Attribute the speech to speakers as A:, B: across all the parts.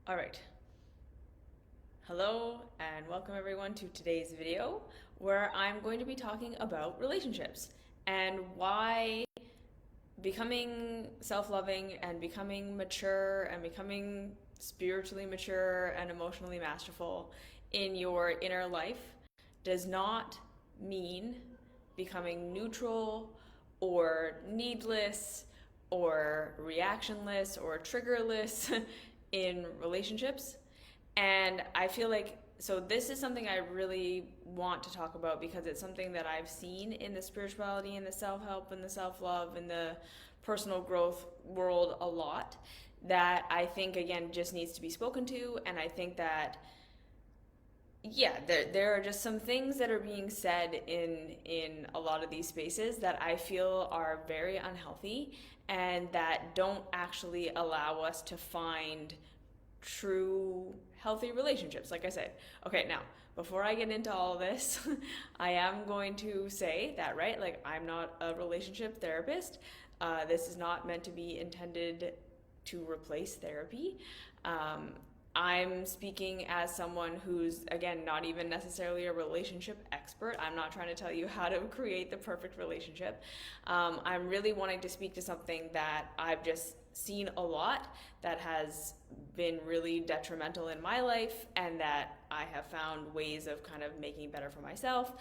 A: All right. Hello and welcome everyone to today's video where I'm going to be talking about relationships and why becoming self-loving and becoming mature and becoming spiritually mature and emotionally masterful in your inner life does not mean becoming neutral or needless or reactionless or triggerless in relationships. And I feel like, so this is something I really want to talk about because it's something that I've seen in the spirituality and the self-help and the self-love and the personal growth world a lot, that I think again just needs to be spoken to. And I think that there are just some things that are being said in a lot of these spaces that I feel are very unhealthy and that don't actually allow us to find true healthy relationships. Like I said, okay, now before I get into all this, I am going to say that, right? Like, I'm not a relationship therapist. This is not meant to be intended to replace therapy. I'm speaking as someone who's, again, not even necessarily a relationship expert. I'm not trying to tell you how to create the perfect relationship. I'm really wanting to speak to something that I've just seen a lot that has been really detrimental in my life and that I have found ways of kind of making better for myself,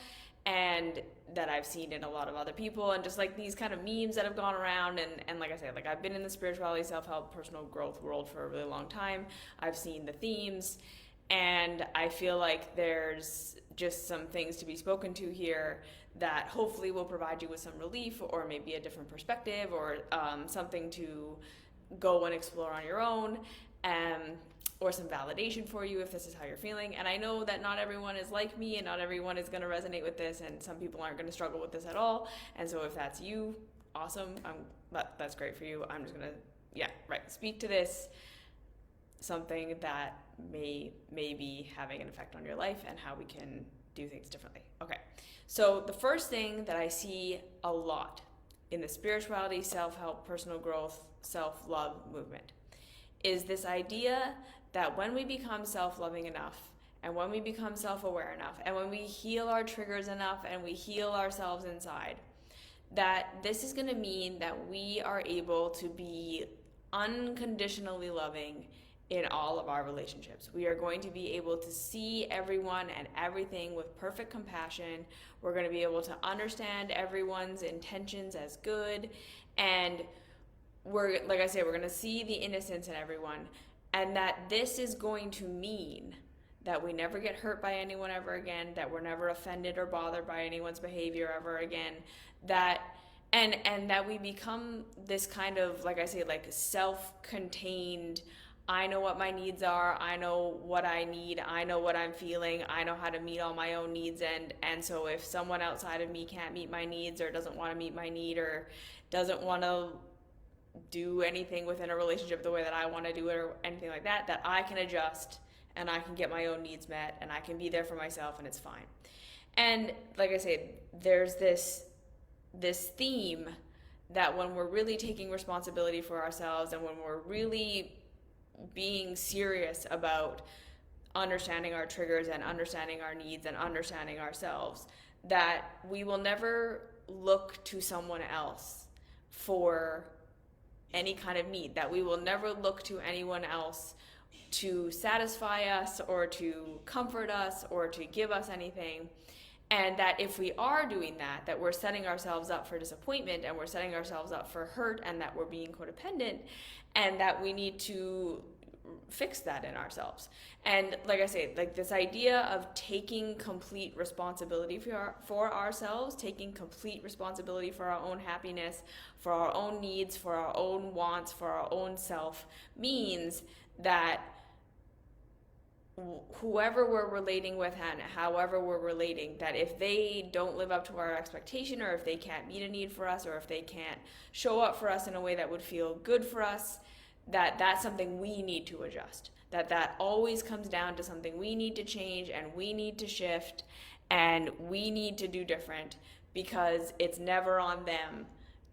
A: and that I've seen in a lot of other people, and just like these kind of memes that have gone around. And like I said, like I've been in the spirituality, self-help, personal growth world for a really long time. I've seen the themes, and I feel like there's just some things to be spoken to here that hopefully will provide you with some relief or maybe a different perspective or something to go and explore on your own, or some validation for you if this is how you're feeling. And I know that not everyone is like me and not everyone is going to resonate with this, and some people aren't going to struggle with this at all. And so if that's you, awesome. That's great for you. I'm just going to, speak to this, something that may be having an effect on your life and how we can do things differently. Okay, so the first thing that I see a lot in the spirituality, self-help, personal growth, self-love movement is this idea that when we become self-loving enough and when we become self-aware enough and when we heal our triggers enough and we heal ourselves inside, that this is going to mean that we are able to be unconditionally loving in all of our relationships. We are going to be able to see everyone and everything with perfect compassion. We're going to be able to understand everyone's intentions as good, and we're going to see the innocence in everyone, and that this is going to mean that we never get hurt by anyone ever again, that we're never offended or bothered by anyone's behavior ever again, that and that we become this kind of, like I say, like self-contained, I know what my needs are, I know what I need, I know what I'm feeling, I know how to meet all my own needs, and so if someone outside of me can't meet my needs or doesn't want to meet my need or doesn't want to do anything within a relationship the way that I want to do it or anything like that, that I can adjust and I can get my own needs met and I can be there for myself and it's fine. And like I said, there's this theme that when we're really taking responsibility for ourselves and when we're really being serious about understanding our triggers and understanding our needs and understanding ourselves, that we will never look to someone else for any kind of need, that we will never look to anyone else to satisfy us or to comfort us or to give us anything. And that if we are doing that, that we're setting ourselves up for disappointment and we're setting ourselves up for hurt and that we're being codependent, and that we need to fix that in ourselves. And like I say, like this idea of taking complete responsibility for ourselves, taking complete responsibility for our own happiness, for our own needs, for our own wants, for our own self, means that whoever we're relating with and however we're relating, that if they don't live up to our expectation, or if they can't meet a need for us, or if they can't show up for us in a way that would feel good for us, that's something we need to adjust. That always comes down to something we need to change and we need to shift and we need to do different, because it's never on them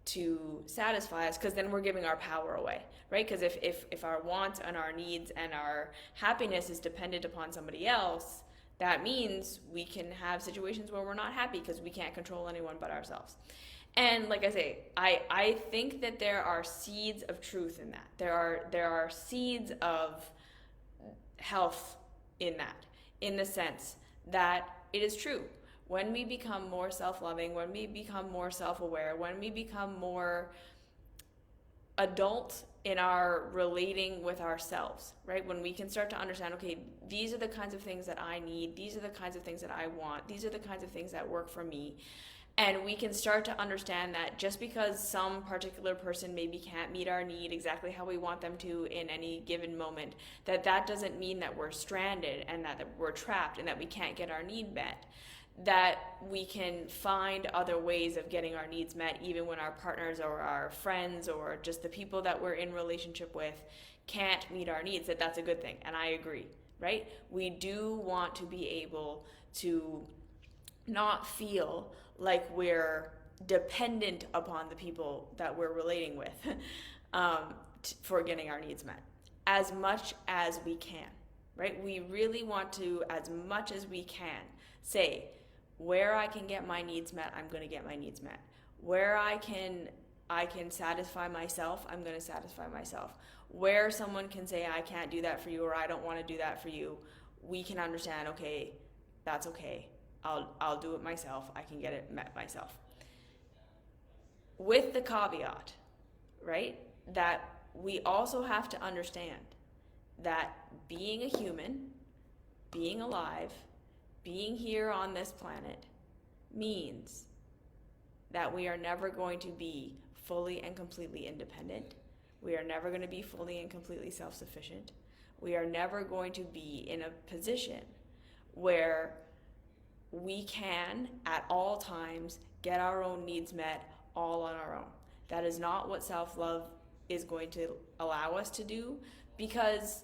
A: to satisfy us, because then we're giving our power away, right? Because if our wants and our needs and our happiness is dependent upon somebody else, that means we can have situations where we're not happy because we can't control anyone but ourselves. And like I say, I think that there are seeds of truth in that. There are seeds of health in that, in the sense that it is true. When we become more self-loving, when we become more self-aware, when we become more adult in our relating with ourselves, right? When we can start to understand, okay, these are the kinds of things that I need, these are the kinds of things that I want, these are the kinds of things that work for me. And we can start to understand that just because some particular person maybe can't meet our need exactly how we want them to in any given moment, that doesn't mean that we're stranded and that we're trapped and that we can't get our need met. That we can find other ways of getting our needs met, even when our partners or our friends or just the people that we're in relationship with can't meet our needs, that's a good thing. And I agree, right? We do want to be able to not feel like we're dependent upon the people that we're relating with for getting our needs met, as much as we can, right? We really want to, as much as we can, say, where I can get my needs met, I'm going to get my needs met. Where I can satisfy myself, I'm going to satisfy myself. Where someone can say, I can't do that for you, or I don't want to do that for you, we can understand, okay, that's okay. I'll do it myself. I can get it met myself. With the caveat, right, that we also have to understand that being a human, being alive, being here on this planet means that we are never going to be fully and completely independent. We are never going to be fully and completely self-sufficient. We are never going to be in a position where we can, at all times, get our own needs met all on our own. That is not what self-love is going to allow us to do, because,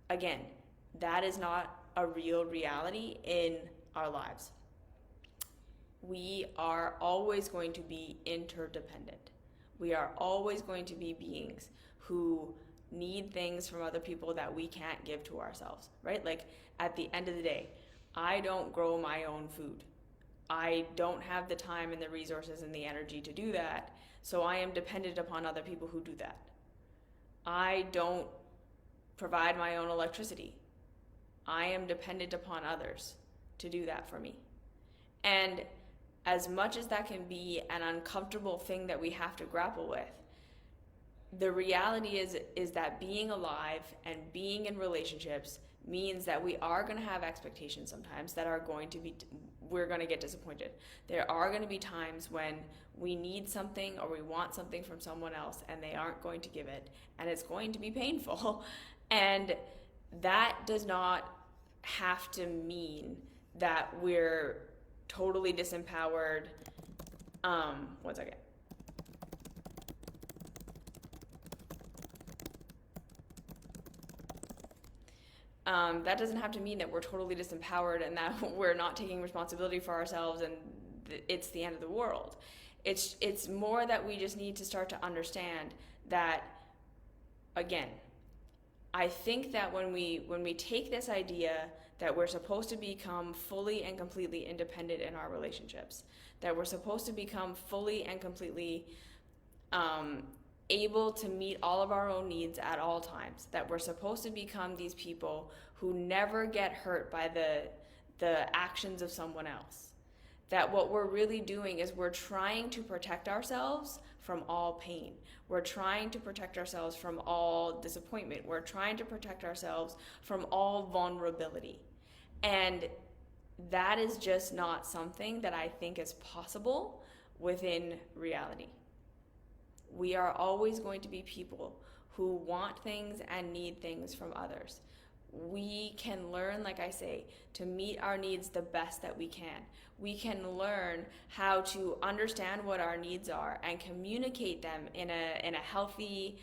A: again, that is not a real reality in our lives. We are always going to be interdependent. We are always going to be beings who need things from other people that we can't give to ourselves, right? Like, at the end of the day, I don't grow my own food. I don't have the time and the resources and the energy to do that, so I am dependent upon other people who do that. I don't provide my own electricity. I am dependent upon others to do that for me. And as much as that can be an uncomfortable thing that we have to grapple with, the reality is that being alive and being in relationships means that we are going to have expectations sometimes that are going to be, we're going to get disappointed. There are going to be times when we need something or we want something from someone else and they aren't going to give it, and it's going to be painful. And that does not have to mean that we're totally disempowered. One second. That doesn't have to mean that we're totally disempowered and that we're not taking responsibility for ourselves and it's the end of the world. It's more that we just need to start to understand that, again, I think that when we take this idea that we're supposed to become fully and completely independent in our relationships, that we're supposed to become fully and completely able to meet all of our own needs at all times, that we're supposed to become these people who never get hurt by the actions of someone else, that what we're really doing is we're trying to protect ourselves from all pain. We're trying to protect ourselves from all disappointment. We're trying to protect ourselves from all vulnerability. And that is just not something that I think is possible within reality. We are always going to be people who want things and need things from others. We can learn, like I say, to meet our needs the best that we can. We can learn how to understand what our needs are and communicate them in a healthy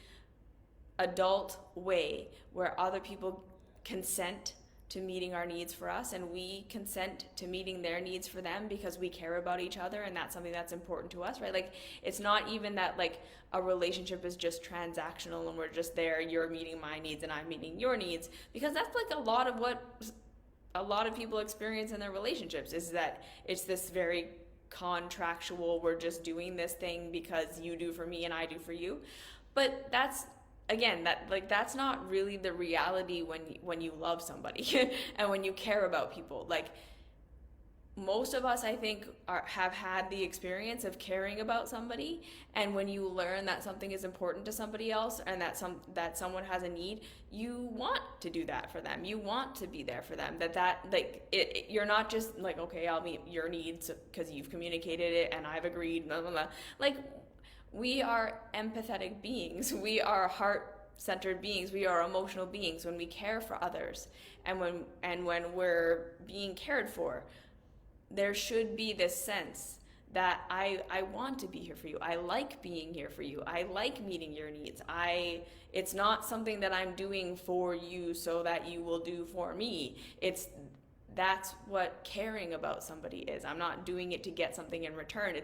A: adult way where other people consent to meeting our needs for us, and we consent to meeting their needs for them because we care about each other and that's something that's important to us, right? Like, it's not even that like a relationship is just transactional and we're just there, you're meeting my needs and I'm meeting your needs, because that's like a lot of what a lot of people experience in their relationships, is that it's this very contractual, we're just doing this thing because you do for me and I do for you. But that's, again, that's not really the reality when you love somebody and when you care about people. Like, most of us, I think, have had the experience of caring about somebody, and when you learn that something is important to somebody else and that someone has a need, you want to do that for them. You want to be there for them. You're not just like, okay, I'll meet your needs because you've communicated it and I've agreed, blah blah blah. Like, we are empathetic beings. We are heart-centered beings. We are emotional beings. When we care for others, and when we're being cared for, there should be this sense that I want to be here for you. I like being here for you. I like meeting your needs. It's not something that I'm doing for you so that you will do for me. That's what caring about somebody is. I'm not doing it to get something in return.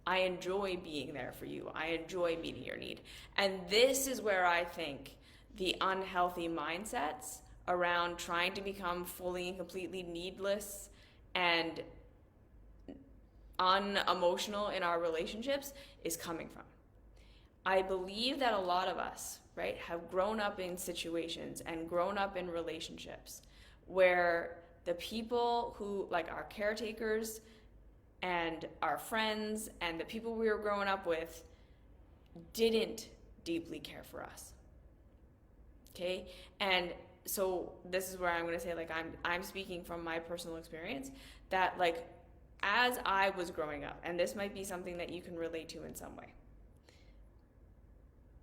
A: I enjoy being there for you. I enjoy meeting your need. And this is where I think the unhealthy mindsets around trying to become fully and completely needless and unemotional in our relationships is coming from. I believe that a lot of us, right, have grown up in situations and grown up in relationships where the people who, like our caretakers and our friends and the people we were growing up with, didn't deeply care for us. Okay? And so this is where I'm going to say, like, I'm speaking from my personal experience, that like, as I was growing up, and this might be something that you can relate to in some way,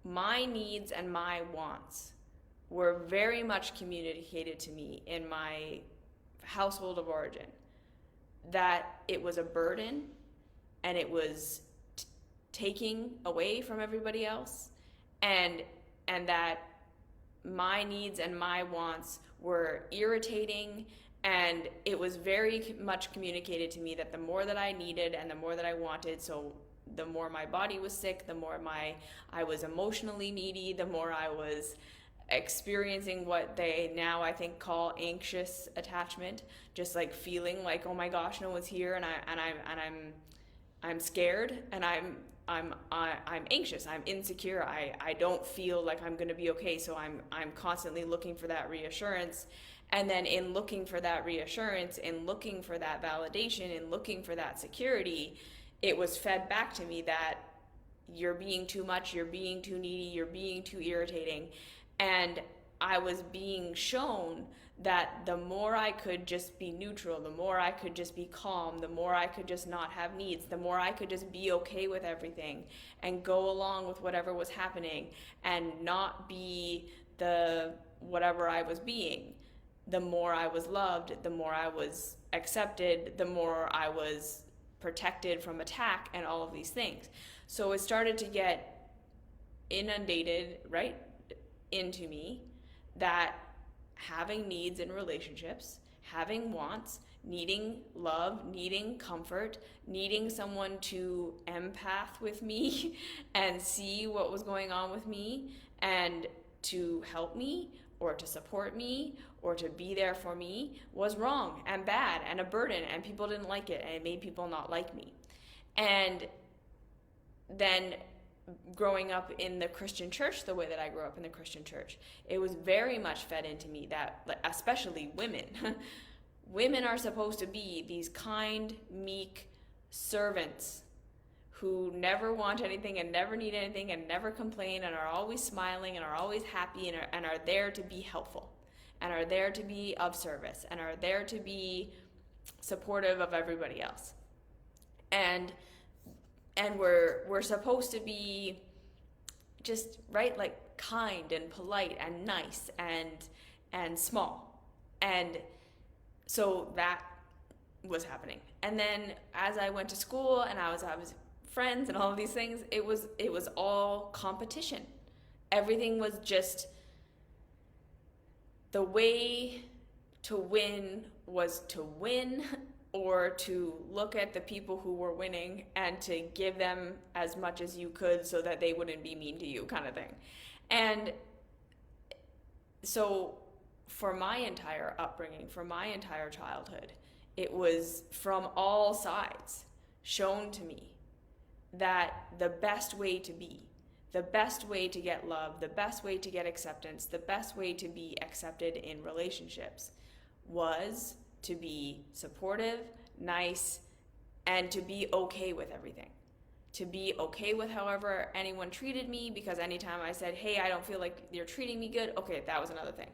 A: my needs and my wants were very much communicated to me in my household of origin, that it was a burden and it was taking away from everybody else, and that my needs and my wants were irritating, and it was very much communicated to me that the more that I needed and the more that I wanted, so the more my body was sick, the more I was emotionally needy, the more I was experiencing what they now I think call anxious attachment, just like feeling like, oh my gosh, no one's here, and I'm scared, and I'm anxious, I'm insecure, I don't feel like I'm going to be okay, so I'm constantly looking for that reassurance. And then in looking for that reassurance, in looking for that validation, in looking for that security, it was fed back to me that you're being too much, you're being too needy, you're being too irritating. And I was being shown that the more I could just be neutral, the more I could just be calm, the more I could just not have needs, the more I could just be okay with everything and go along with whatever was happening and not be the whatever I was being, the more I was loved, the more I was accepted, the more I was protected from attack and all of these things. So it started to get inundated, right, into me, that having needs in relationships, having wants, needing love, needing comfort, needing someone to empath with me and see what was going on with me and to help me or to support me or to be there for me was wrong and bad and a burden, and people didn't like it, and it made people not like me. And then growing up in the Christian church the way that I grew up in the Christian church, it was very much fed into me that, especially women, women are supposed to be these kind, meek servants who never want anything and never need anything and never complain and are always smiling and are always happy and are there to be helpful and are there to be of service and are there to be supportive of everybody else. And we're supposed to be just, right, like kind and polite and nice and small. And so that was happening. And then as I went to school and I was friends and all of these things, it was all competition. Everything was just the way to win was to win, or to look at the people who were winning and to give them as much as you could so that they wouldn't be mean to you, kind of thing. And so for my entire upbringing, for my entire childhood, it was from all sides shown to me that the best way to be, the best way to get love, the best way to get acceptance, the best way to be accepted in relationships was to be supportive, nice, and to be okay with everything. To be okay with however anyone treated me, because anytime I said, hey, I don't feel like you're treating me good, okay, that was another thing.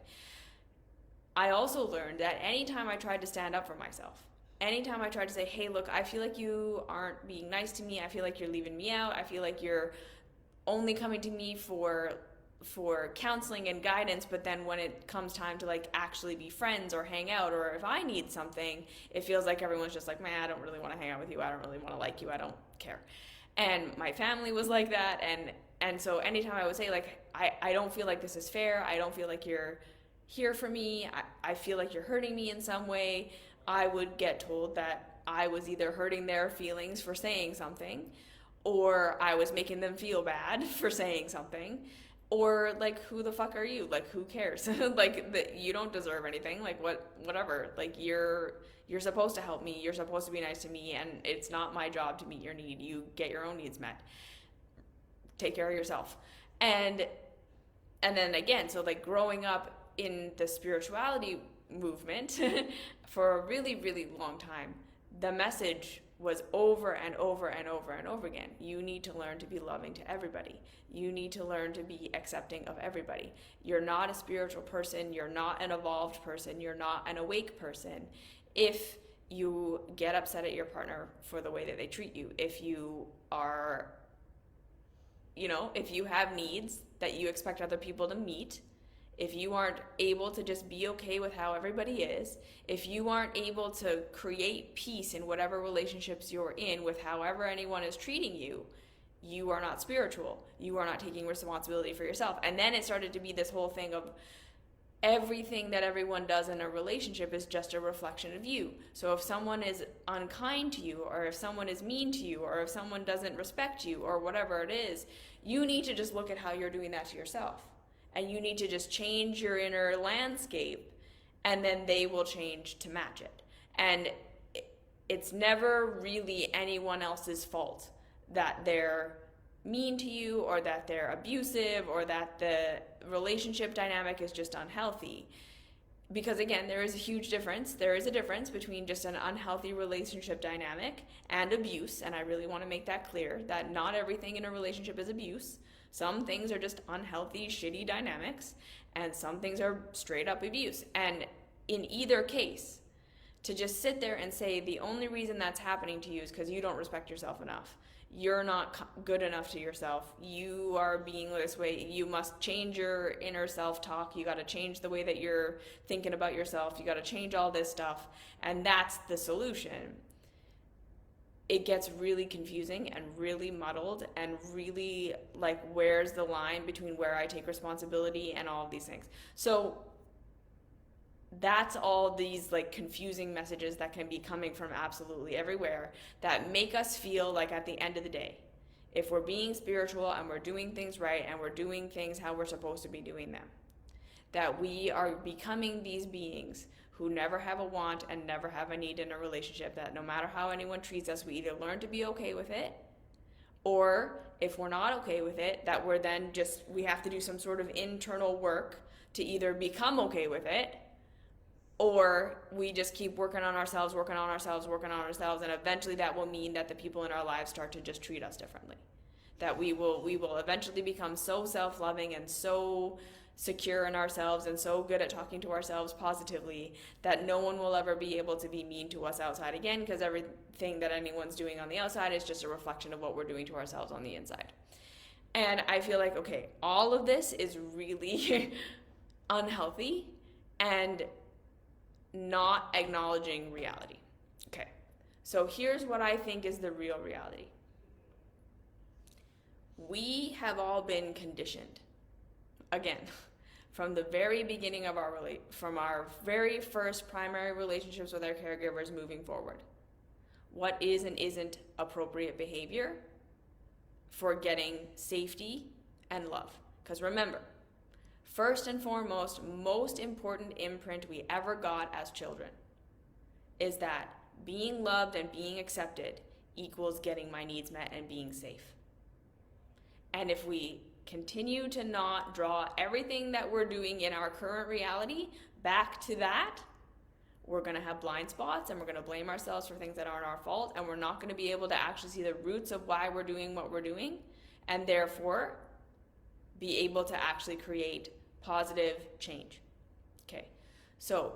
A: I also learned that anytime I tried to stand up for myself, anytime I tried to say, hey, look, I feel like you aren't being nice to me, I feel like you're leaving me out, I feel like you're only coming to me for counseling and guidance, but then when it comes time to like actually be friends or hang out, or if I need something, it feels like everyone's just like, man, I don't really want to hang out with you, I don't really want to like you, I don't care. And my family was like that, and so anytime I would say like, I don't feel like this is fair, I don't feel like you're here for me, I feel like you're hurting me in some way, I would get told that I was either hurting their feelings for saying something, or I was making them feel bad for saying something, or like, who the fuck are you? Like, who cares? Like, you don't deserve anything. Like, whatever. Like, you're supposed to help me. You're supposed to be nice to me, and it's not my job to meet your need. You get your own needs met. Take care of yourself. And then again, so like growing up in the spirituality movement for a really, really long time, the message was over and over and over and over again. You need to learn to be loving to everybody. You need to learn to be accepting of everybody. You're not a spiritual person. You're not an evolved person. You're not an awake person if you get upset at your partner for the way that they treat you. If you are, if you have needs that you expect other people to meet, if you aren't able to just be okay with how everybody is, if you aren't able to create peace in whatever relationships you're in with however anyone is treating you, you are not spiritual. You are not taking responsibility for yourself. And then it started to be this whole thing of everything that everyone does in a relationship is just a reflection of you. So if someone is unkind to you, or if someone is mean to you, or if someone doesn't respect you, or whatever it is, you need to just look at how you're doing that to yourself. And you need to just change your inner landscape, and then they will change to match it. And it's never really anyone else's fault that they're mean to you, or that they're abusive, or that the relationship dynamic is just unhealthy. Because again, there is a huge difference. There is a difference between just an unhealthy relationship dynamic and abuse. And I really want to make that clear, that not everything in a relationship is abuse. Some things are just unhealthy, shitty dynamics, and some things are straight up abuse. And in either case, to just sit there and say the only reason that's happening to you is because you don't respect yourself enough. You're not good enough to yourself. You are being this way. You must change your inner self-talk. You got to change the way that you're thinking about yourself. You got to change all this stuff. And that's the solution. It gets really confusing and really muddled, and really like, where's the line between where I take responsibility and all of these things. So that's all these like confusing messages that can be coming from absolutely everywhere that make us feel like at the end of the day, if we're being spiritual and we're doing things right and we're doing things how we're supposed to be doing them, that we are becoming these beings who never have a want and never have a need in a relationship, that no matter how anyone treats us, we either learn to be okay with it, or if we're not okay with it, that we're then just, we have to do some sort of internal work to either become okay with it, or we just keep working on ourselves, and eventually that will mean that the people in our lives start to just treat us differently. That we will eventually become so self-loving and so secure in ourselves and so good at talking to ourselves positively that no one will ever be able to be mean to us outside again, because everything that anyone's doing on the outside is just a reflection of what we're doing to ourselves on the inside. And I feel like, okay, all of this is really unhealthy and not acknowledging reality. Okay, so here's what I think is the real reality. We have all been conditioned, again, from the very beginning of from our very first primary relationships with our caregivers moving forward. What is and isn't appropriate behavior for getting safety and love? Because remember, first and foremost, most important imprint we ever got as children is that being loved and being accepted equals getting my needs met and being safe. And if we continue to not draw everything that we're doing in our current reality back to that, we're going to have blind spots and we're going to blame ourselves for things that aren't our fault, and we're not going to be able to actually see the roots of why we're doing what we're doing, and therefore be able to actually create positive change. Okay, so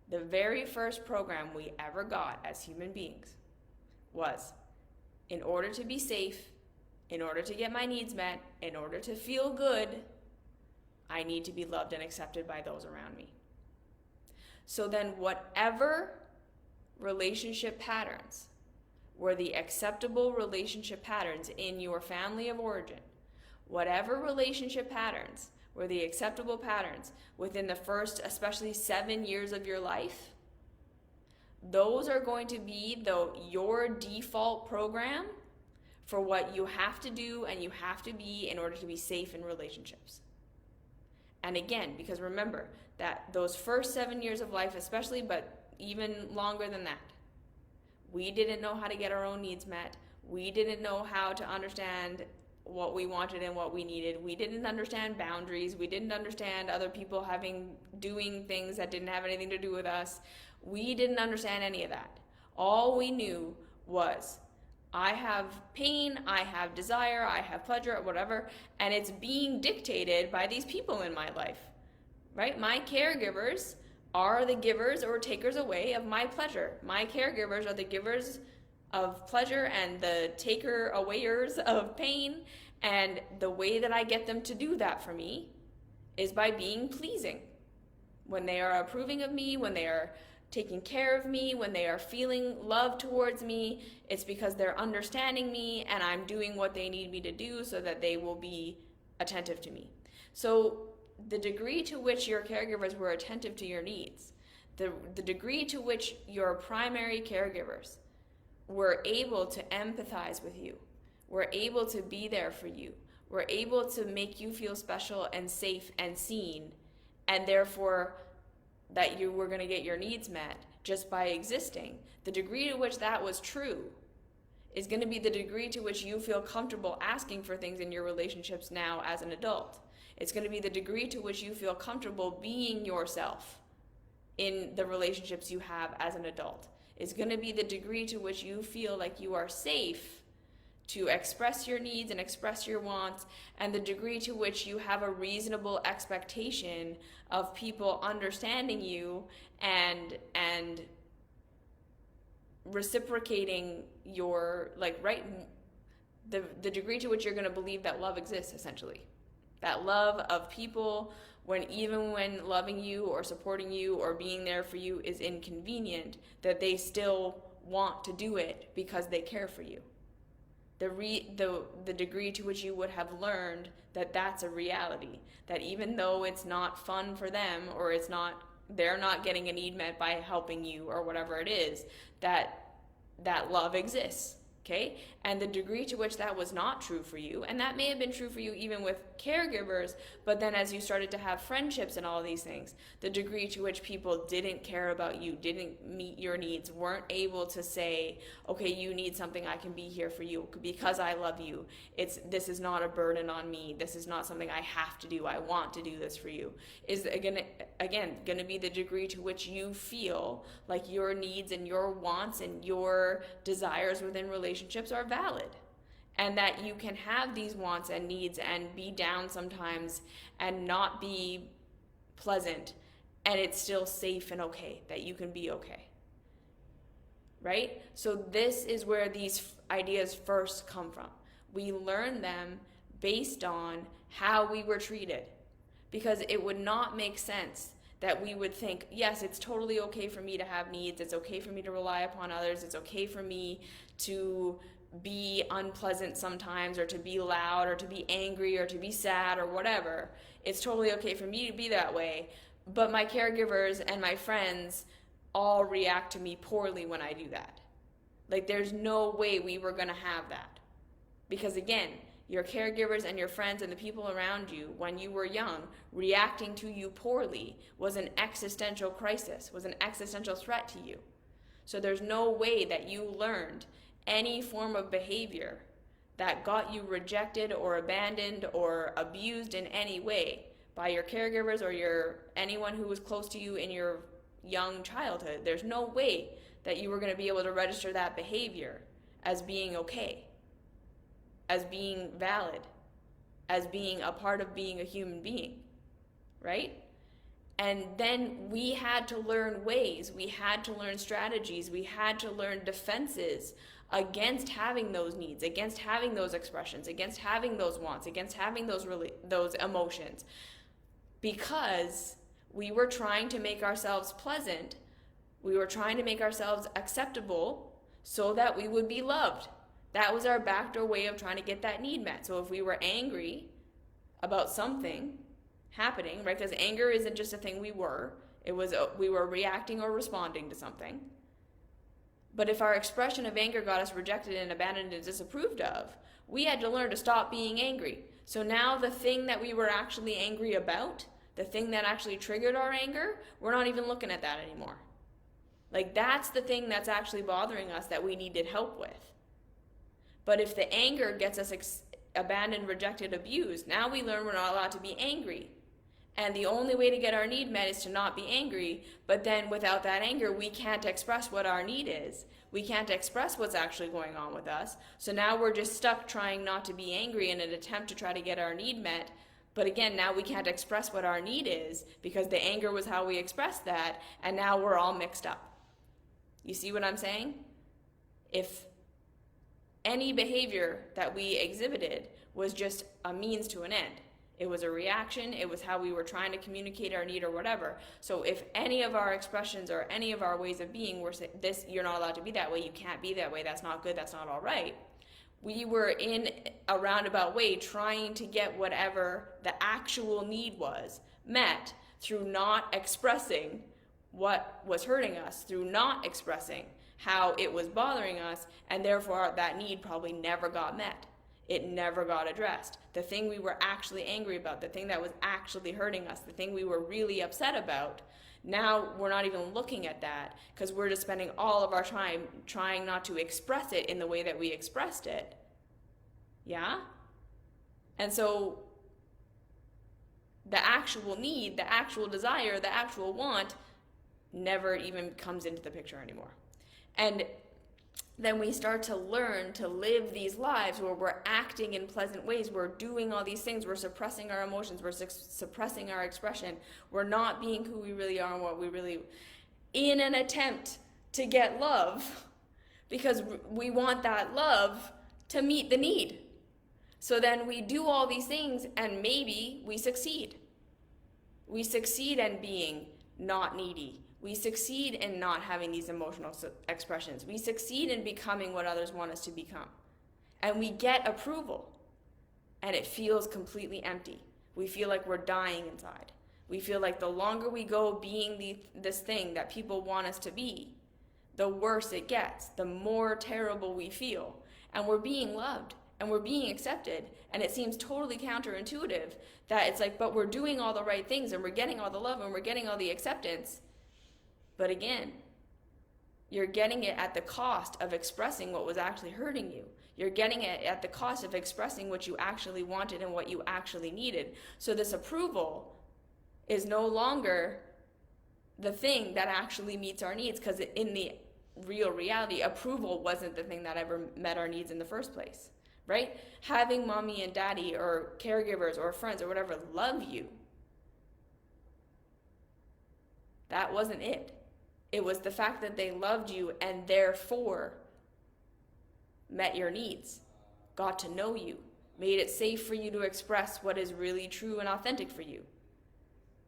A: the very first program we ever got as human beings was, in order to be safe, in order to get my needs met, in order to feel good, I need to be loved and accepted by those around me. So then whatever relationship patterns were the acceptable relationship patterns in your family of origin, whatever relationship patterns were the acceptable patterns within the first, especially 7 years of your life, those are going to be your default program for what you have to do and you have to be in order to be safe in relationships. And again, because remember that those first 7 years of life especially, but even longer than that, we didn't know how to get our own needs met. We didn't know how to understand what we wanted and what we needed. We didn't understand boundaries. We didn't understand other people doing things that didn't have anything to do with us. We didn't understand any of that. All we knew was, I have pain, I have desire, I have pleasure, whatever, and it's being dictated by these people in my life, right? My caregivers are the givers or takers away of my pleasure. My caregivers are the givers of pleasure and the taker awayers of pain, and the way that I get them to do that for me is by being pleasing. When they are approving of me, when they are taking care of me, when they are feeling love towards me, it's because they're understanding me and I'm doing what they need me to do so that they will be attentive to me. So the degree to which your caregivers were attentive to your needs, the degree to which your primary caregivers were able to empathize with you, were able to be there for you, were able to make you feel special and safe and seen, and therefore that you were going to get your needs met just by existing, the degree to which that was true is going to be the degree to which you feel comfortable asking for things in your relationships now as an adult. It's going to be the degree to which you feel comfortable being yourself in the relationships you have as an adult. It's going to be the degree to which you feel like you are safe to express your needs and express your wants, and the degree to which you have a reasonable expectation of people understanding you and reciprocating your, the degree to which you're going to believe that love exists, essentially. That love of people, even when loving you or supporting you or being there for you is inconvenient, that they still want to do it because they care for you. The degree to which you would have learned that that's a reality, that even though it's not fun for them or they're not getting a need met by helping you or whatever it is, that love exists. Okay? And the degree to which that was not true for you, and that may have been true for you even with caregivers, but then as you started to have friendships and all these things, the degree to which people didn't care about you, didn't meet your needs, weren't able to say, okay, you need something, I can be here for you because I love you. This is not a burden on me. This is not something I have to do. I want to do this for you. Is going to be the degree to which you feel like your needs and your wants and your desires within relationships are valid, and that you can have these wants and needs and be down sometimes and not be pleasant, and it's still safe and okay, that you can be okay, right? So this is where these ideas first come from. We learn them based on how we were treated, because it would not make sense that we would think, yes, it's totally okay for me to have needs, it's okay for me to rely upon others, it's okay for me to be unpleasant sometimes, or to be loud, or to be angry, or to be sad, or whatever. It's totally okay for me to be that way. But my caregivers and my friends all react to me poorly when I do that. Like, there's no way we were going to have that. Because again, your caregivers and your friends and the people around you when you were young reacting to you poorly was an existential crisis, was an existential threat to you. So there's no way that you learned any form of behavior that got you rejected or abandoned or abused in any way by your caregivers or anyone who was close to you in your young childhood. There's no way that you were going to be able to register that behavior as being okay, as being valid, as being a part of being a human being, right? And then we had to learn ways, we had to learn strategies, we had to learn defenses against having those needs, against having those expressions, against having those wants, against having those emotions, because we were trying to make ourselves pleasant, we were trying to make ourselves acceptable so that we would be loved. That was our backdoor way of trying to get that need met. So if we were angry about something happening, right? Because anger isn't just a thing we were reacting or responding to something. But if our expression of anger got us rejected and abandoned and disapproved of, we had to learn to stop being angry. So now the thing that we were actually angry about, the thing that actually triggered our anger, we're not even looking at that anymore. Like, that's the thing that's actually bothering us that we needed help with. But if the anger gets us abandoned, rejected, abused, now we learn we're not allowed to be angry. And the only way to get our need met is to not be angry. But then without that anger, we can't express what our need is. We can't express what's actually going on with us. So now we're just stuck trying not to be angry in an attempt to try to get our need met. But again, now we can't express what our need is because the anger was how we expressed that. And now we're all mixed up. You see what I'm saying? If any behavior that we exhibited was just a means to an end, it was a reaction, it was how we were trying to communicate our need or whatever. So if any of our expressions or any of our ways of being were this, you're not allowed to be that way, you can't be that way, that's not good, that's not all right, we were in a roundabout way trying to get whatever the actual need was met through not expressing what was hurting us, through not expressing how it was bothering us, and therefore that need probably never got met. It never got addressed. The thing we were actually angry about, the thing that was actually hurting us, the thing we were really upset about, now we're not even looking at that because we're just spending all of our time trying not to express it in the way that we expressed it. Yeah? And so the actual need, the actual desire, the actual want never even comes into the picture anymore. And then we start to learn to live these lives where we're acting in pleasant ways, we're doing all these things, we're suppressing our emotions, we're suppressing our expression, we're not being who we really are and what we really, in an attempt to get love, because we want that love to meet the need. So then we do all these things and maybe we succeed. We succeed in being not needy. We succeed in not having these emotional expressions. We succeed in becoming what others want us to become. And we get approval. And it feels completely empty. We feel like we're dying inside. We feel like the longer we go being this thing that people want us to be, the worse it gets, the more terrible we feel. And we're being loved. And we're being accepted. And it seems totally counterintuitive that it's like, but we're doing all the right things and we're getting all the love and we're getting all the acceptance. But again, you're getting it at the cost of expressing what was actually hurting you. You're getting it at the cost of expressing what you actually wanted and what you actually needed. So this approval is no longer the thing that actually meets our needs, because in the real reality, approval wasn't the thing that ever met our needs in the first place, right? Having mommy and daddy or caregivers or friends or whatever love you, that wasn't it. It was the fact that they loved you and therefore met your needs, got to know you, made it safe for you to express what is really true and authentic for you,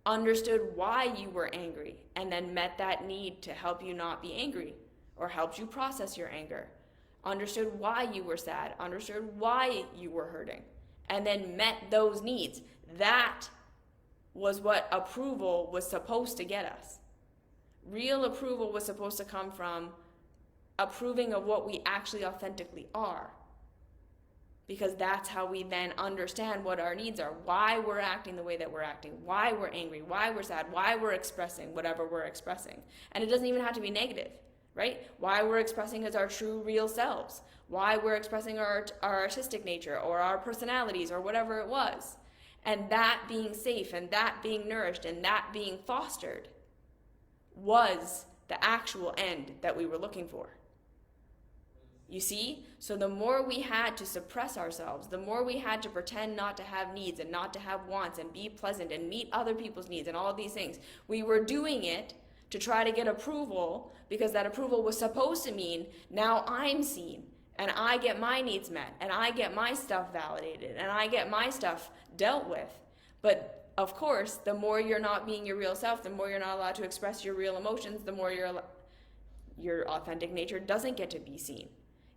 A: understood why you were angry, and then met that need to help you not be angry or helped you process your anger, understood why you were sad, understood why you were hurting, and then met those needs. That was what approval was supposed to get us. Real approval was supposed to come from approving of what we actually authentically are. Because that's how we then understand what our needs are, why we're acting the way that we're acting, why we're angry, why we're sad, why we're expressing whatever we're expressing. And it doesn't even have to be negative, right? Why we're expressing as our true, real selves, why we're expressing our artistic nature or our personalities or whatever it was. And that being safe and that being nourished and that being fostered was the actual end that we were looking for. You see? So the more we had to suppress ourselves, the more we had to pretend not to have needs and not to have wants and be pleasant and meet other people's needs and all of these things, we were doing it to try to get approval, because that approval was supposed to mean now I'm seen and I get my needs met and I get my stuff validated and I get my stuff dealt with. But of course, the more you're not being your real self, the more you're not allowed to express your real emotions, the more your authentic nature doesn't get to be seen.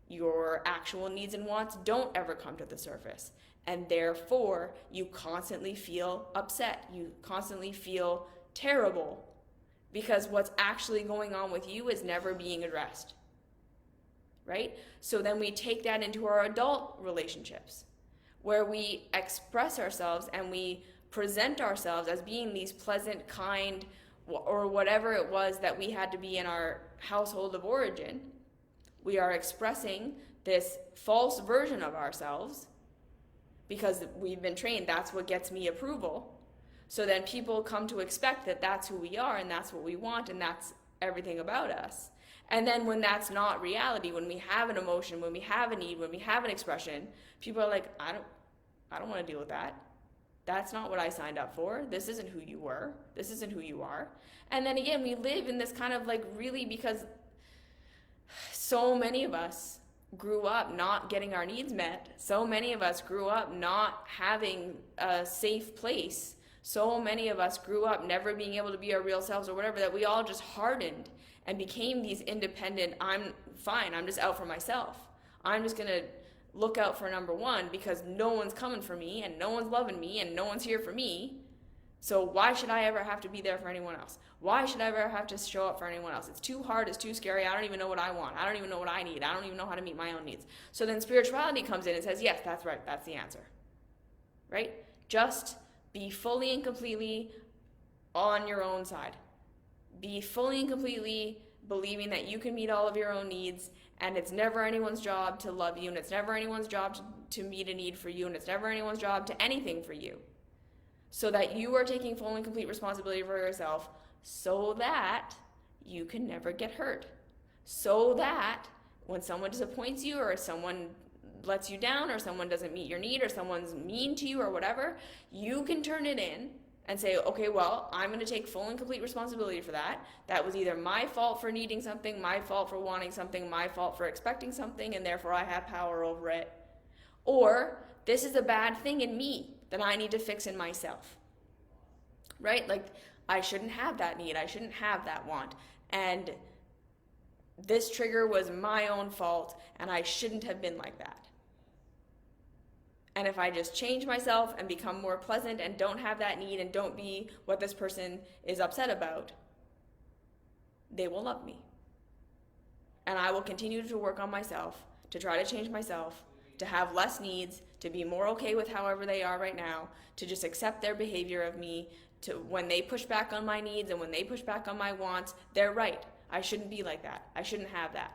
A: Your actual needs and wants don't ever come to the surface. And therefore, you constantly feel upset. You constantly feel terrible because what's actually going on with you is never being addressed. Right? So then we take that into our adult relationships, where we express ourselves and we present ourselves as being these pleasant, kind, or whatever it was that we had to be in our household of origin. We are expressing this false version of ourselves because we've been trained that's what gets me approval. So then people come to expect that that's who we are and that's what we want and that's everything about us. And then when that's not reality, when we have an emotion, when we have a need, when we have an expression, people are like, I don't want to deal with that. That's not what I signed up for. This isn't who you were. This isn't who you are. And then again, we live in this kind of like really, because so many of us grew up not getting our needs met. So many of us grew up not having a safe place. So many of us grew up never being able to be our real selves or whatever, that we all just hardened and became these independent, I'm fine, I'm just out for myself. I'm just going to look out for number one because no one's coming for me and no one's loving me and no one's here for me. So why should I ever have to be there for anyone else? Why should I ever have to show up for anyone else? It's too hard, it's too scary, I don't even know what I want. I don't even know what I need. I don't even know how to meet my own needs. So then spirituality comes in and says, yes, that's right, that's the answer. Right? Just be fully and completely on your own side. Be fully and completely believing that you can meet all of your own needs, and it's never anyone's job to love you, and it's never anyone's job to meet a need for you, and it's never anyone's job to anything for you. So that you are taking full and complete responsibility for yourself, so that you can never get hurt. So that when someone disappoints you, or someone lets you down, or someone doesn't meet your need, or someone's mean to you or whatever, you can turn it in and say, okay, well, I'm going to take full and complete responsibility for that. That was either my fault for needing something, my fault for wanting something, my fault for expecting something, and therefore I have power over it. Or this is a bad thing in me that I need to fix in myself. Right? Like, I shouldn't have that need. I shouldn't have that want. And this trigger was my own fault, and I shouldn't have been like that. And if I just change myself and become more pleasant and don't have that need and don't be what this person is upset about, they will love me. And I will continue to work on myself, to try to change myself, to have less needs, to be more okay with however they are right now, to just accept their behavior of me, to when they push back on my needs and when they push back on my wants, they're right. I shouldn't be like that. I shouldn't have that.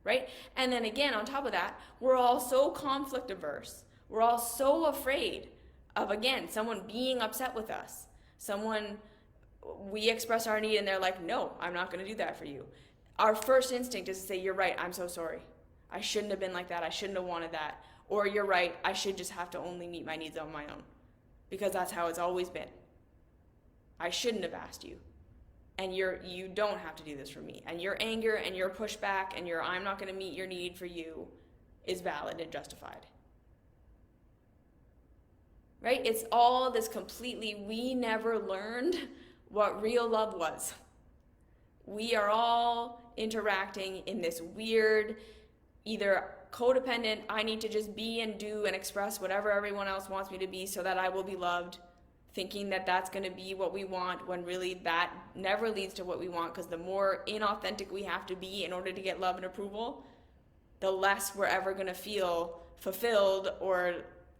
A: Right? And then again, on top of that, we're all so conflict averse. We're all so afraid of, again, someone being upset with us. We express our need and they're like, no, I'm not going to do that for you. Our first instinct is to say, you're right, I'm so sorry. I shouldn't have been like that. I shouldn't have wanted that. Or you're right, I should just have to only meet my needs on my own. Because that's how it's always been. I shouldn't have asked you. And you don't have to do this for me. And your anger and your pushback and your I'm not going to meet your need for you is valid and justified. Right? It's all this completely, we never learned what real love was. We are all interacting in this weird, either codependent, I need to just be and do and express whatever everyone else wants me to be so that I will be loved, thinking that that's going to be what we want, when really that never leads to what we want, because the more inauthentic we have to be in order to get love and approval, the less we're ever going to feel fulfilled or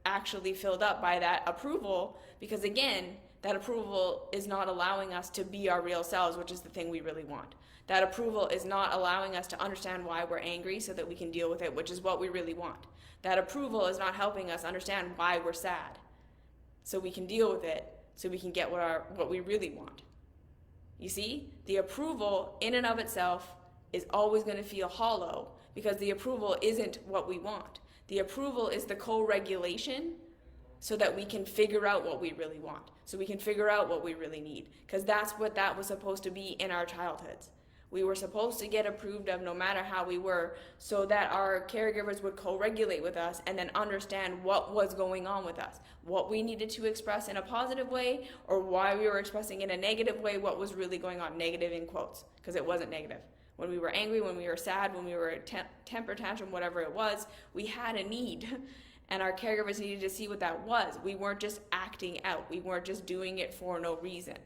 A: actually filled up by that approval, because again, that approval is not allowing us to be our real selves, which is the thing we really want. That approval is not allowing us to understand why we're angry so that we can deal with it, which is what we really want. That approval is not helping us understand why we're sad so we can deal with it, so we can get what we really want. You see, the approval in and of itself is always going to feel hollow, because the approval isn't what we want. The approval is the co-regulation so that we can figure out what we really want, so we can figure out what we really need, because that's what that was supposed to be in our childhoods. We were supposed to get approved of no matter how we were, so that our caregivers would co-regulate with us and then understand what was going on with us, what we needed to express in a positive way, or why we were expressing in a negative way what was really going on, negative in quotes, because it wasn't negative. When we were angry, when we were sad, when we were temper tantrum, whatever it was, we had a need. And our caregivers needed to see what that was. We weren't just acting out. We weren't just doing it for no reason.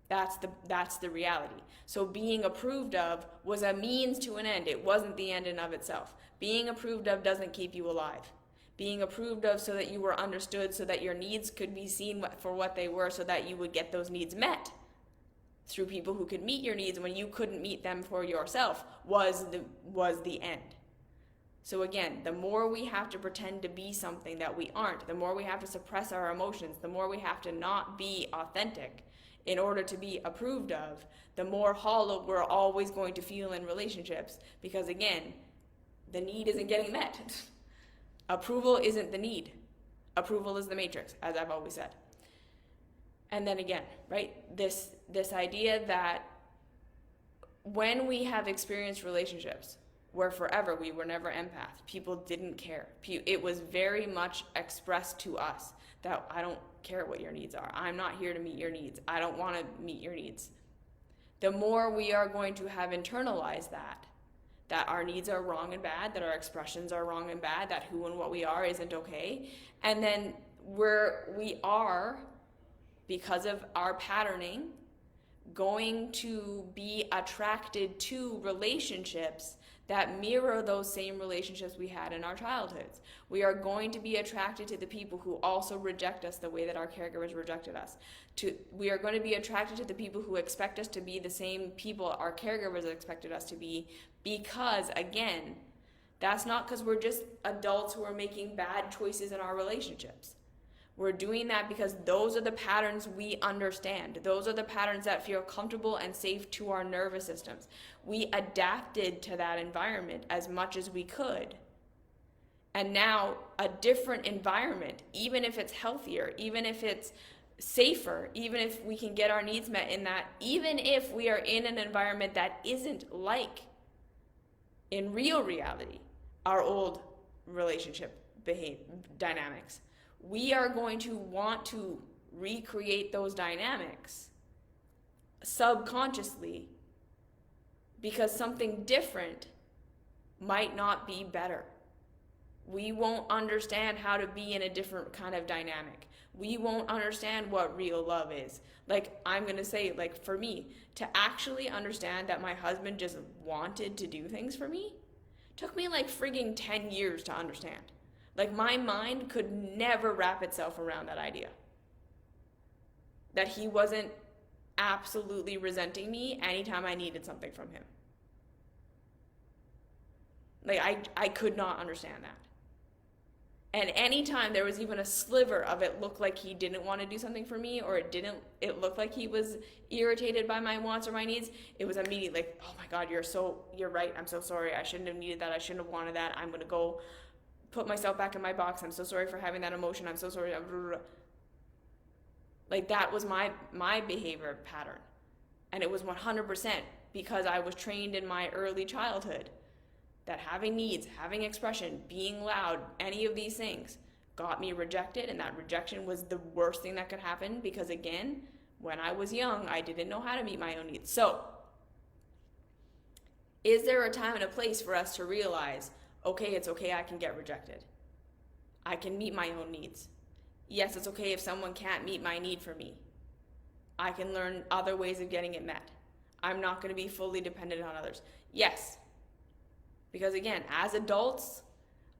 A: That's the reality. So being approved of was a means to an end. It wasn't the end in of itself. Being approved of doesn't keep you alive. Being approved of so that you were understood, so that your needs could be seen for what they were, so that you would get those needs met through people who could meet your needs when you couldn't meet them for yourself, was the end. So again, the more we have to pretend to be something that we aren't, the more we have to suppress our emotions, the more we have to not be authentic in order to be approved of, the more hollow we're always going to feel in relationships, because again, the need isn't getting met. Approval isn't the need. Approval is the matrix, as I've always said. And then again, right, this idea that when we have experienced relationships where forever we were never empaths, people didn't care. It was very much expressed to us that I don't care what your needs are. I'm not here to meet your needs. I don't want to meet your needs. The more we are going to have internalized that our needs are wrong and bad, that our expressions are wrong and bad, that who and what we are isn't okay, and then we are, because of our patterning, going to be attracted to relationships that mirror those same relationships we had in our childhoods. We are going to be attracted to the people who also reject us the way that our caregivers rejected us. We are going to be attracted to the people who expect us to be the same people our caregivers expected us to be, because, again, that's not because we're just adults who are making bad choices in our relationships. We're doing that because those are the patterns we understand. Those are the patterns that feel comfortable and safe to our nervous systems. We adapted to that environment as much as we could. And now a different environment, even if it's healthier, even if it's safer, even if we can get our needs met in that, even if we are in an environment that isn't like, in real reality, our old relationship dynamics, we are going to want to recreate those dynamics subconsciously, because something different might not be better. We won't understand how to be in a different kind of dynamic. We won't understand what real love is. Like, I'm going to say, like, for me, to actually understand that my husband just wanted to do things for me took me like frigging 10 years to understand. Like, my mind could never wrap itself around that idea. That he wasn't absolutely resenting me anytime I needed something from him. Like, I could not understand that. And anytime there was even a sliver of it looked like he didn't want to do something for me, or it looked like he was irritated by my wants or my needs, it was immediately like, oh my God, you're right. I'm so sorry. I shouldn't have needed that. I shouldn't have wanted that. I'm going to go put myself back in my box. I'm so sorry for having that emotion. I'm so sorry. Like, that was my behavior pattern. And it was 100% because I was trained in my early childhood that having needs, having expression, being loud, any of these things got me rejected, and that rejection was the worst thing that could happen, because again, when I was young, I didn't know how to meet my own needs. So Is there a time and a place for us to realize, okay, it's okay, I can get rejected. I can meet my own needs. Yes, it's okay if someone can't meet my need for me. I can learn other ways of getting it met. I'm not going to be fully dependent on others. Yes, because again, as adults,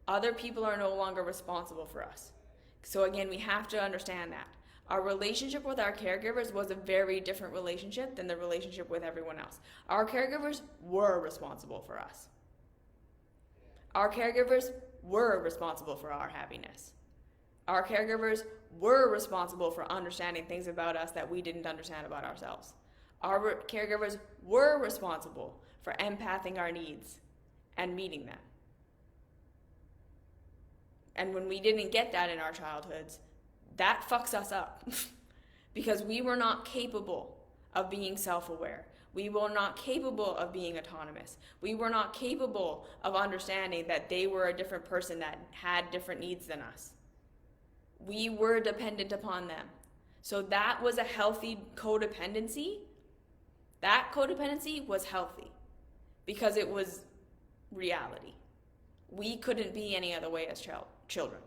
A: other people are no longer responsible for us. So again, we have to understand that. Our relationship with our caregivers was a very different relationship than the relationship with everyone else. Our caregivers were responsible for us. Our caregivers were responsible for our happiness. Our caregivers were responsible for understanding things about us that we didn't understand about ourselves. Our caregivers were responsible for empathing our needs and meeting them. And when we didn't get that in our childhoods, that fucks us up because we were not capable of being self-aware. We were not capable of being autonomous. We were not capable of understanding that they were a different person that had different needs than us. We were dependent upon them. So that was a healthy codependency. That codependency was healthy because it was reality. We couldn't be any other way as children.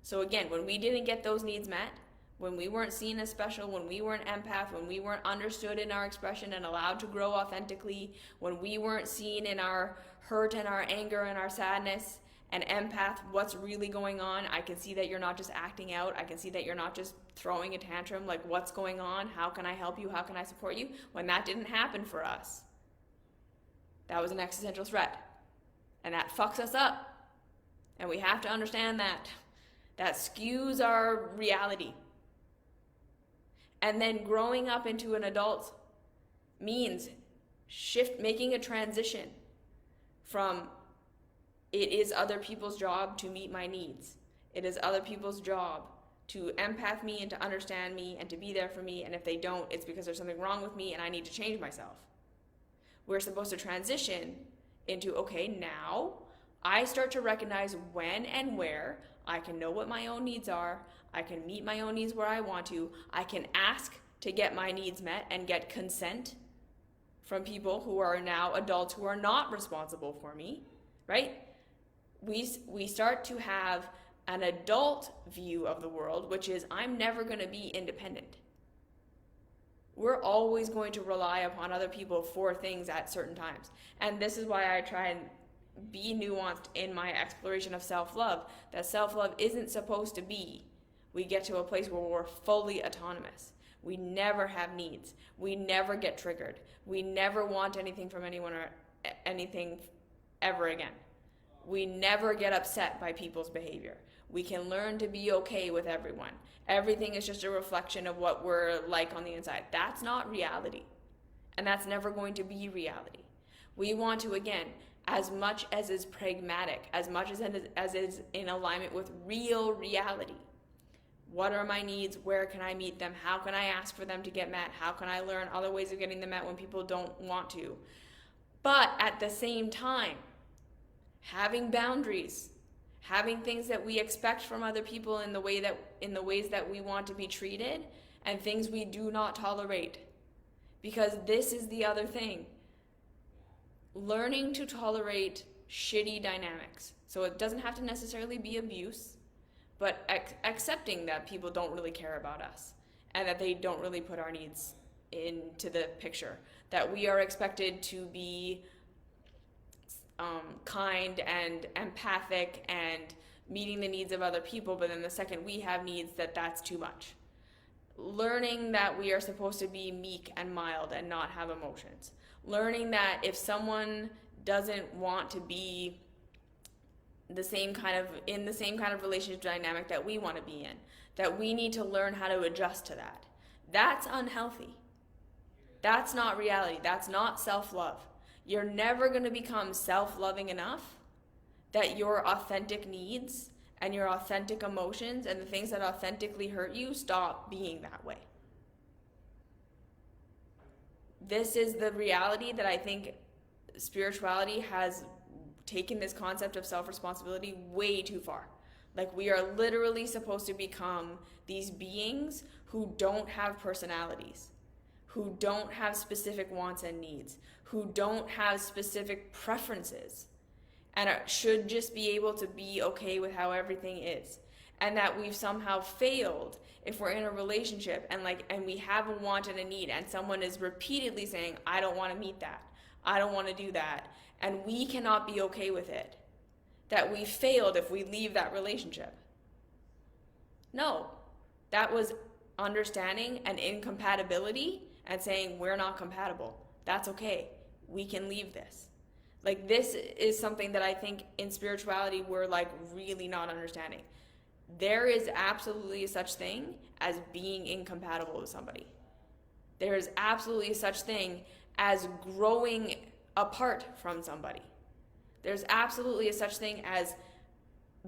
A: So again, when we didn't get those needs met, when we weren't seen as special, when we weren't empath, when we weren't understood in our expression and allowed to grow authentically, when we weren't seen in our hurt and our anger and our sadness and empath, what's really going on? I can see that you're not just acting out. I can see that you're not just throwing a tantrum. Like, what's going on? How can I help you? How can I support you? When that didn't happen for us, that was an existential threat. And that fucks us up. And we have to understand that. That skews our reality. And then growing up into an adult means making a transition from it is other people's job to meet my needs. It is other people's job to empath me and to understand me and to be there for me. And if they don't, it's because there's something wrong with me and I need to change myself. We're supposed to transition into, okay, now I start to recognize when and where I can know what my own needs are. I can meet my own needs where I want to. I can ask to get my needs met and get consent from people who are now adults who are not responsible for me, right? We start to have an adult view of the world, which is I'm never going to be independent. We're always going to rely upon other people for things at certain times. And this is why I try and be nuanced in my exploration of self-love, that self-love isn't supposed to be we get to a place where we're fully autonomous. We never have needs. We never get triggered. We never want anything from anyone or anything ever again. We never get upset by people's behavior. We can learn to be okay with everyone. Everything is just a reflection of what we're like on the inside. That's not reality. And that's never going to be reality. We want to, again, as much as is pragmatic, as much as is in alignment with real reality. What are my needs? Where can I meet them? How can I ask for them to get met? How can I learn other ways of getting them met when people don't want to? But at the same time, having boundaries, having things that we expect from other people in the ways that we want to be treated, and things we do not tolerate. Because this is the other thing. Learning to tolerate shitty dynamics. So it doesn't have to necessarily be abuse, but accepting that people don't really care about us and that they don't really put our needs into the picture. That we are expected to be kind and empathic and meeting the needs of other people, but then the second we have needs, that's too much. Learning that we are supposed to be meek and mild and not have emotions. Learning that if someone doesn't want to be in the same kind of relationship dynamic that we want to be in, that we need to learn how to adjust to that. That's unhealthy. That's not reality. That's not self-love. You're never going to become self-loving enough that your authentic needs and your authentic emotions and the things that authentically hurt you stop being that way. This is the reality that I think spirituality has taken this concept of self-responsibility way too far. Like, we are literally supposed to become these beings who don't have personalities, who don't have specific wants and needs, who don't have specific preferences, and should just be able to be okay with how everything is. And that we've somehow failed if we're in a relationship and we have a want and a need, and someone is repeatedly saying, I don't want to meet that, I don't want to do that, and we cannot be okay with it, that we failed if we leave that relationship. No, that was understanding an incompatibility and saying, we're not compatible. That's okay. We can leave this. Like, this is something that I think in spirituality we're like really not understanding. There is absolutely such thing as being incompatible with somebody. There is absolutely such thing as growing apart from somebody. There's absolutely such thing as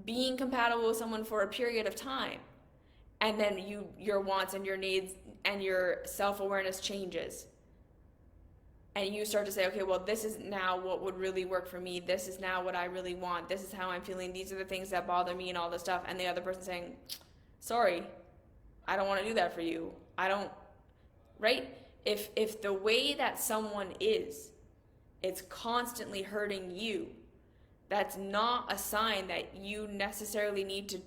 A: being compatible with someone for a period of time, and then your wants and your needs and your self-awareness changes, and you start to say, okay, well, this is now what would really work for me. This is now what I really want. This is how I'm feeling. These are the things that bother me and all this stuff. And the other person saying, sorry, I don't want to do that for you. I don't, right? If the way that someone is, it's constantly hurting you, that's not a sign that you necessarily need to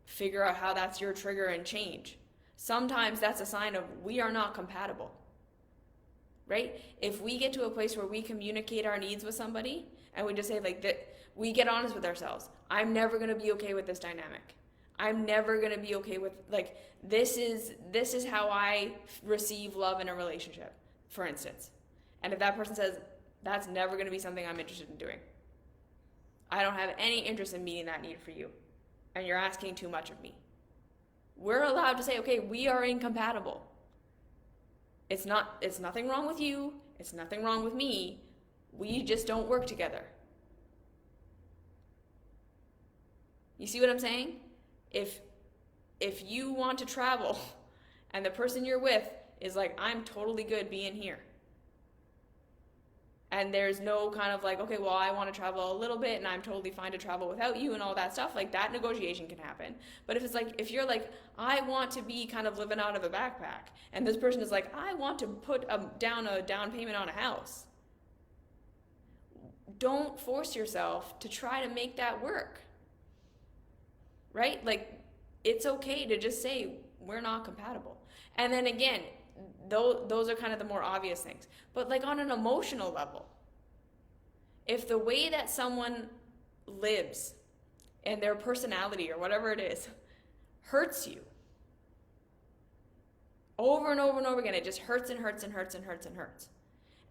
A: figure out how that's your trigger and change. Sometimes that's a sign of we are not compatible. Right? If we get to a place where we communicate our needs with somebody and we just say like that, we get honest with ourselves. I'm never going to be okay with this dynamic. I'm never going to be okay with, like, this is how I receive love in a relationship, for instance. And if that person says, that's never going to be something I'm interested in doing, I don't have any interest in meeting that need for you, and you're asking too much of me, we're allowed to say, okay, we are incompatible. It's nothing wrong with you. It's nothing wrong with me. We just don't work together. You see what I'm saying? If you want to travel and the person you're with is like, I'm totally good being here, and there's no kind of like, okay, well, I want to travel a little bit and I'm totally fine to travel without you and all that stuff, like that negotiation can happen. But if it's like, if you're like, I want to be kind of living out of a backpack, and this person is like, I want to put down a down payment on a house, don't force yourself to try to make that work. Right? Like, it's okay to just say, we're not compatible. And then again, those are kind of the more obvious things. But like on an emotional level, if the way that someone lives and their personality or whatever it is hurts you over and over and over again, it just hurts and hurts and hurts and hurts and hurts.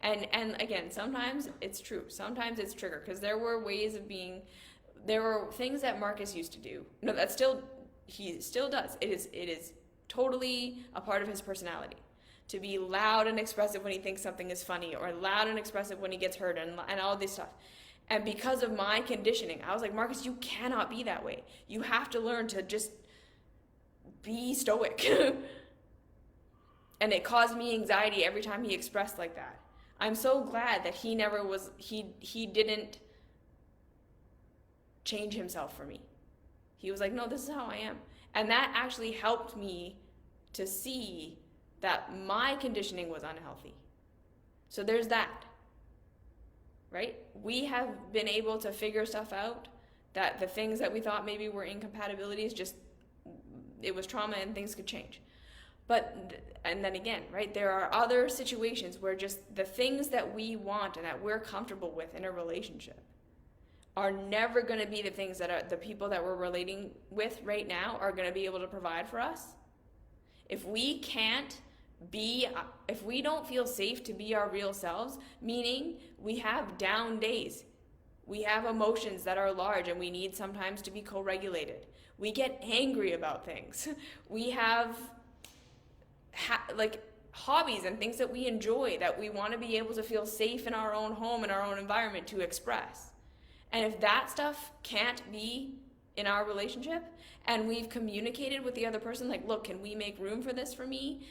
A: And again, sometimes it's true. Sometimes it's trigger, because there were things that Marcus used to do. No, he still does. It is totally a part of his personality to be loud and expressive when he thinks something is funny, or loud and expressive when he gets hurt, and all this stuff. And because of my conditioning, I was like, Marcus, you cannot be that way. You have to learn to just be stoic. And it caused me anxiety every time he expressed like that. I'm so glad that he didn't change himself for me. He was like, no, this is how I am. And that actually helped me to see that my conditioning was unhealthy. So there's that, right? We have been able to figure stuff out, that the things that we thought maybe were incompatibilities, just, it was trauma and things could change. And then again, right, there are other situations where just the things that we want and that we're comfortable with in a relationship are never going to be the things that the people that we're relating with right now are going to be able to provide for us. If we don't feel safe to be our real selves, meaning we have down days, we have emotions that are large and we need sometimes to be co-regulated, we get angry about things, we have like hobbies and things that we enjoy that we want to be able to feel safe in our own home, in our own environment to express. And if that stuff can't be in our relationship, and we've communicated with the other person, like, look, can we make room for this for me?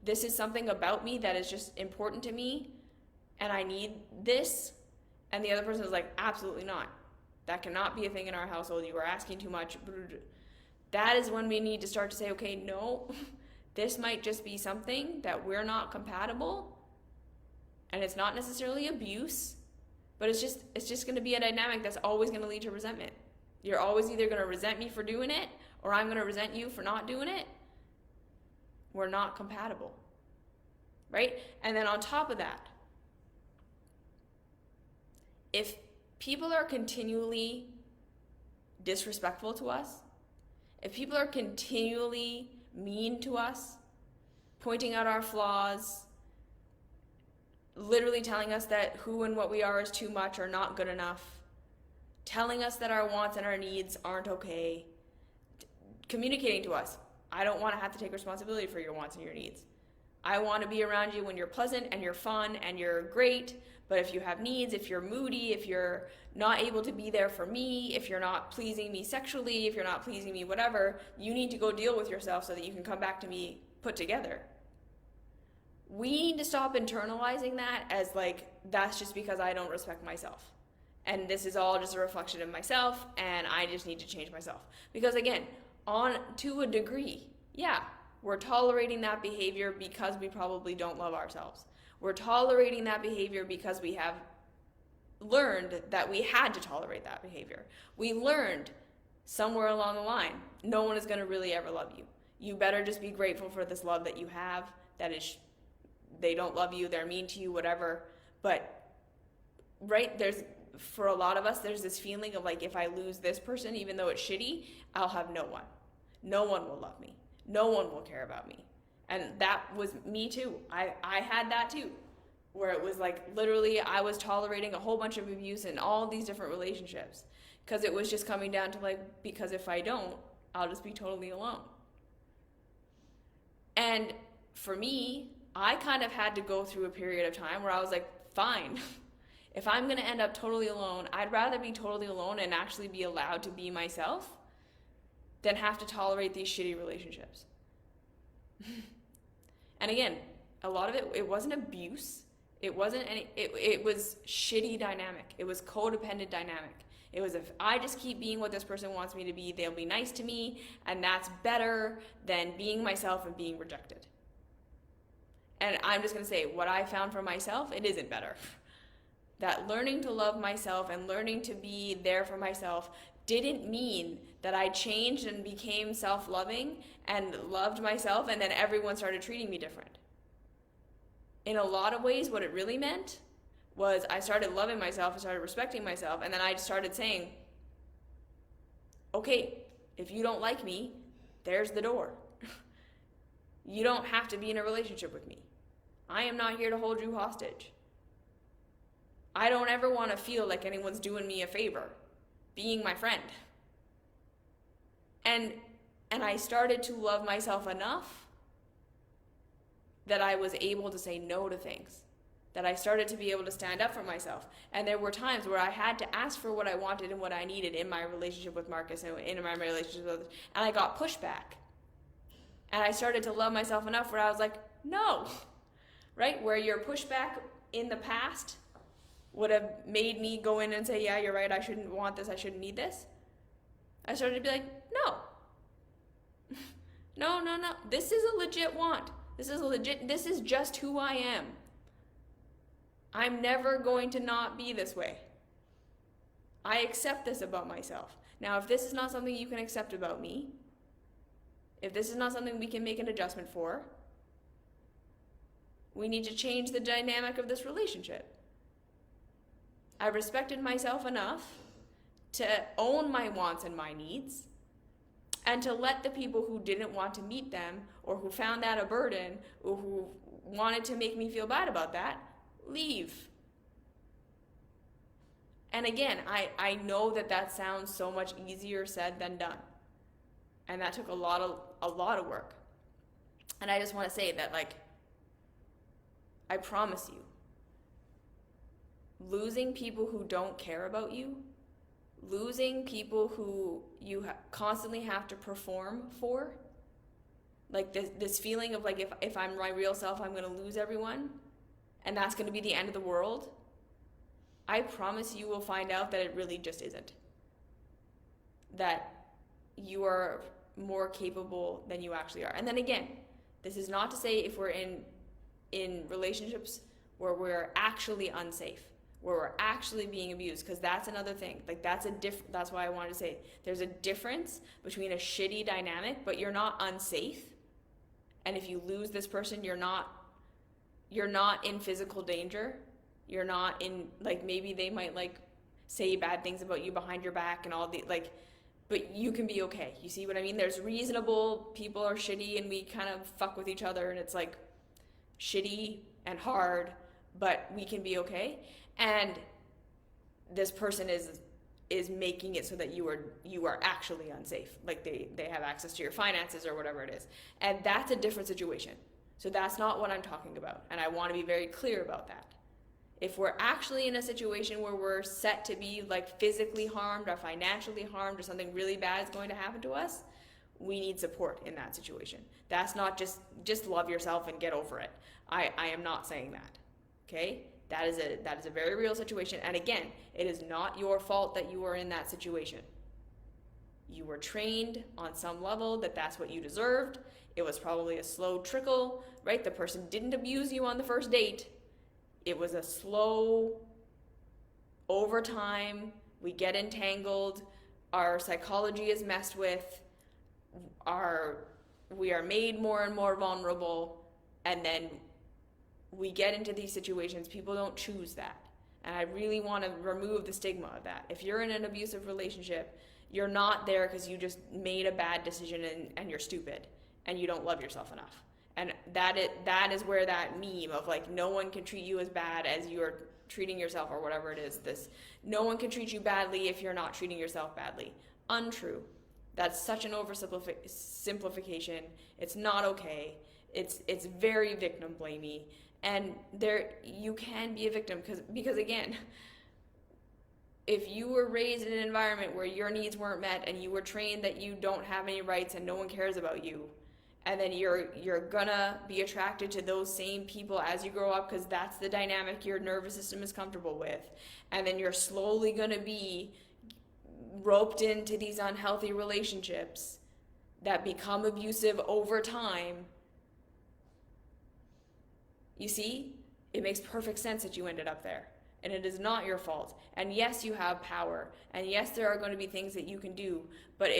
A: This is something about me that is just important to me, and I need this. And the other person is like, absolutely not. That cannot be a thing in our household. You are asking too much. That is when we need to start to say, okay, no, This might just be something that we're not compatible, and it's not necessarily abuse, but it's just going to be a dynamic that's always going to lead to resentment. You're always either going to resent me for doing it, or I'm going to resent you for not doing it. We're not compatible, right? And then on top of that, if people are continually disrespectful to us, if people are continually mean to us, pointing out our flaws, literally telling us that who and what we are is too much or not good enough, telling us that our wants and our needs aren't okay, communicating to us, I don't want to have to take responsibility for your wants and your needs. I want to be around you when you're pleasant and you're fun and you're great, but if you have needs, if you're moody, if you're not able to be there for me, if you're not pleasing me sexually, if you're not pleasing me whatever, you need to go deal with yourself so that you can come back to me put together. We need to stop internalizing that as like, that's just because I don't respect myself. And this is all just a reflection of myself and I just need to change myself. Because again, to a degree, yeah, we're tolerating that behavior because we probably don't love ourselves. We're tolerating that behavior because we have learned that we had to tolerate that behavior. We learned somewhere along the line, no one is going to really ever love you. You better just be grateful for this love that you have. That is, they don't love you, they're mean to you, whatever. But, right, for a lot of us, there's this feeling of like, if I lose this person, even though it's shitty, I'll have no one. No one will love me. No one will care about me. And that was me too. I had that too, where it was like literally I was tolerating a whole bunch of abuse in all these different relationships because it was just coming down to like, because if I don't, I'll just be totally alone. And for me, I kind of had to go through a period of time where I was like, fine, if I'm going to end up totally alone, I'd rather be totally alone and actually be allowed to be myself than have to tolerate these shitty relationships. And again, a lot of it wasn't abuse. It wasn't any, it was shitty dynamic. It was codependent dynamic. It was, if I just keep being what this person wants me to be, they'll be nice to me, and that's better than being myself and being rejected. And I'm just going to say, what I found for myself, it isn't better. That learning to love myself and learning to be there for myself didn't mean that I changed and became self-loving and loved myself and then everyone started treating me different. In a lot of ways, what it really meant was I started loving myself, I started respecting myself, and then I started saying, okay, if you don't like me, there's the door. You don't have to be in a relationship with me. I am not here to hold you hostage. I don't ever want to feel like anyone's doing me a favor, being my friend. And I started to love myself enough that I was able to say no to things, that I started to be able to stand up for myself. And there were times where I had to ask for what I wanted and what I needed in my relationship with Marcus and in my relationship with others, and I got pushback. And I started to love myself enough where I was like, no, right? Where your pushback in the past would have made me go in and say, yeah, you're right, I shouldn't want this, I shouldn't need this. I started to be like, no. No, this is a legit want. This is just who I am. I'm never going to not be this way. I accept this about myself. Now, if this is not something you can accept about me, if this is not something we can make an adjustment for, we need to change the dynamic of this relationship. I respected myself enough to own my wants and my needs, and to let the people who didn't want to meet them, or who found that a burden, or who wanted to make me feel bad about that, leave. And again, I know that sounds so much easier said than done. And that took a lot of work. And I just want to say that, like, I promise you, losing people who don't care about you, losing people who you constantly have to perform for, like this feeling of like, if I'm my real self, I'm going to lose everyone, and that's going to be the end of the world, I promise you will find out that it really just isn't. That you are more capable than you actually are. And then again, This is not to say if we're in relationships where we're actually unsafe, where we're actually being abused, because that's another thing. Like that's why I wanted to say there's a difference between a shitty dynamic, but you're not unsafe. And if you lose this person, you're not in physical danger. You're not in, like, maybe they might like say bad things about you behind your back and all the like, but you can be okay. You see what I mean? There's reasonable people are shitty and we kind of fuck with each other and it's like shitty and hard, but we can be okay. And this person is making it so that you are actually unsafe. Like they have access to your finances or whatever it is. And that's a different situation. So that's not what I'm talking about. And I want to be very clear about that. If we're actually in a situation where we're set to be like physically harmed or financially harmed or something really bad is going to happen to us, we need support in that situation. That's not just love yourself and get over it. I am not saying that. Okay? That is a very real situation. And again, it is not your fault that you are in that situation. You were trained on some level that that's what you deserved. It was probably a slow trickle, right? The person didn't abuse you on the first date. It was a slow, over time, we get entangled, our psychology is messed with, we are made more and more vulnerable, and then we get into these situations. People don't choose that. And I really want to remove the stigma of that. If you're in an abusive relationship, you're not there because you just made a bad decision and you're stupid and you don't love yourself enough. And that is where that meme of like no one can treat you as bad as you're treating yourself or whatever it is, this no one can treat you badly if you're not treating yourself badly. Untrue. That's such an oversimplification. It's not okay. It's very victim blamey. And there you can be a victim because again, if you were raised in an environment where your needs weren't met and you were trained that you don't have any rights and no one cares about you, and then you're gonna be attracted to those same people as you grow up because that's the dynamic your nervous system is comfortable with, and then you're slowly gonna be roped into these unhealthy relationships that become abusive over time. You see, it makes perfect sense that you ended up there, and it is not your fault. And yes, you have power, and yes, there are going to be things that you can do, but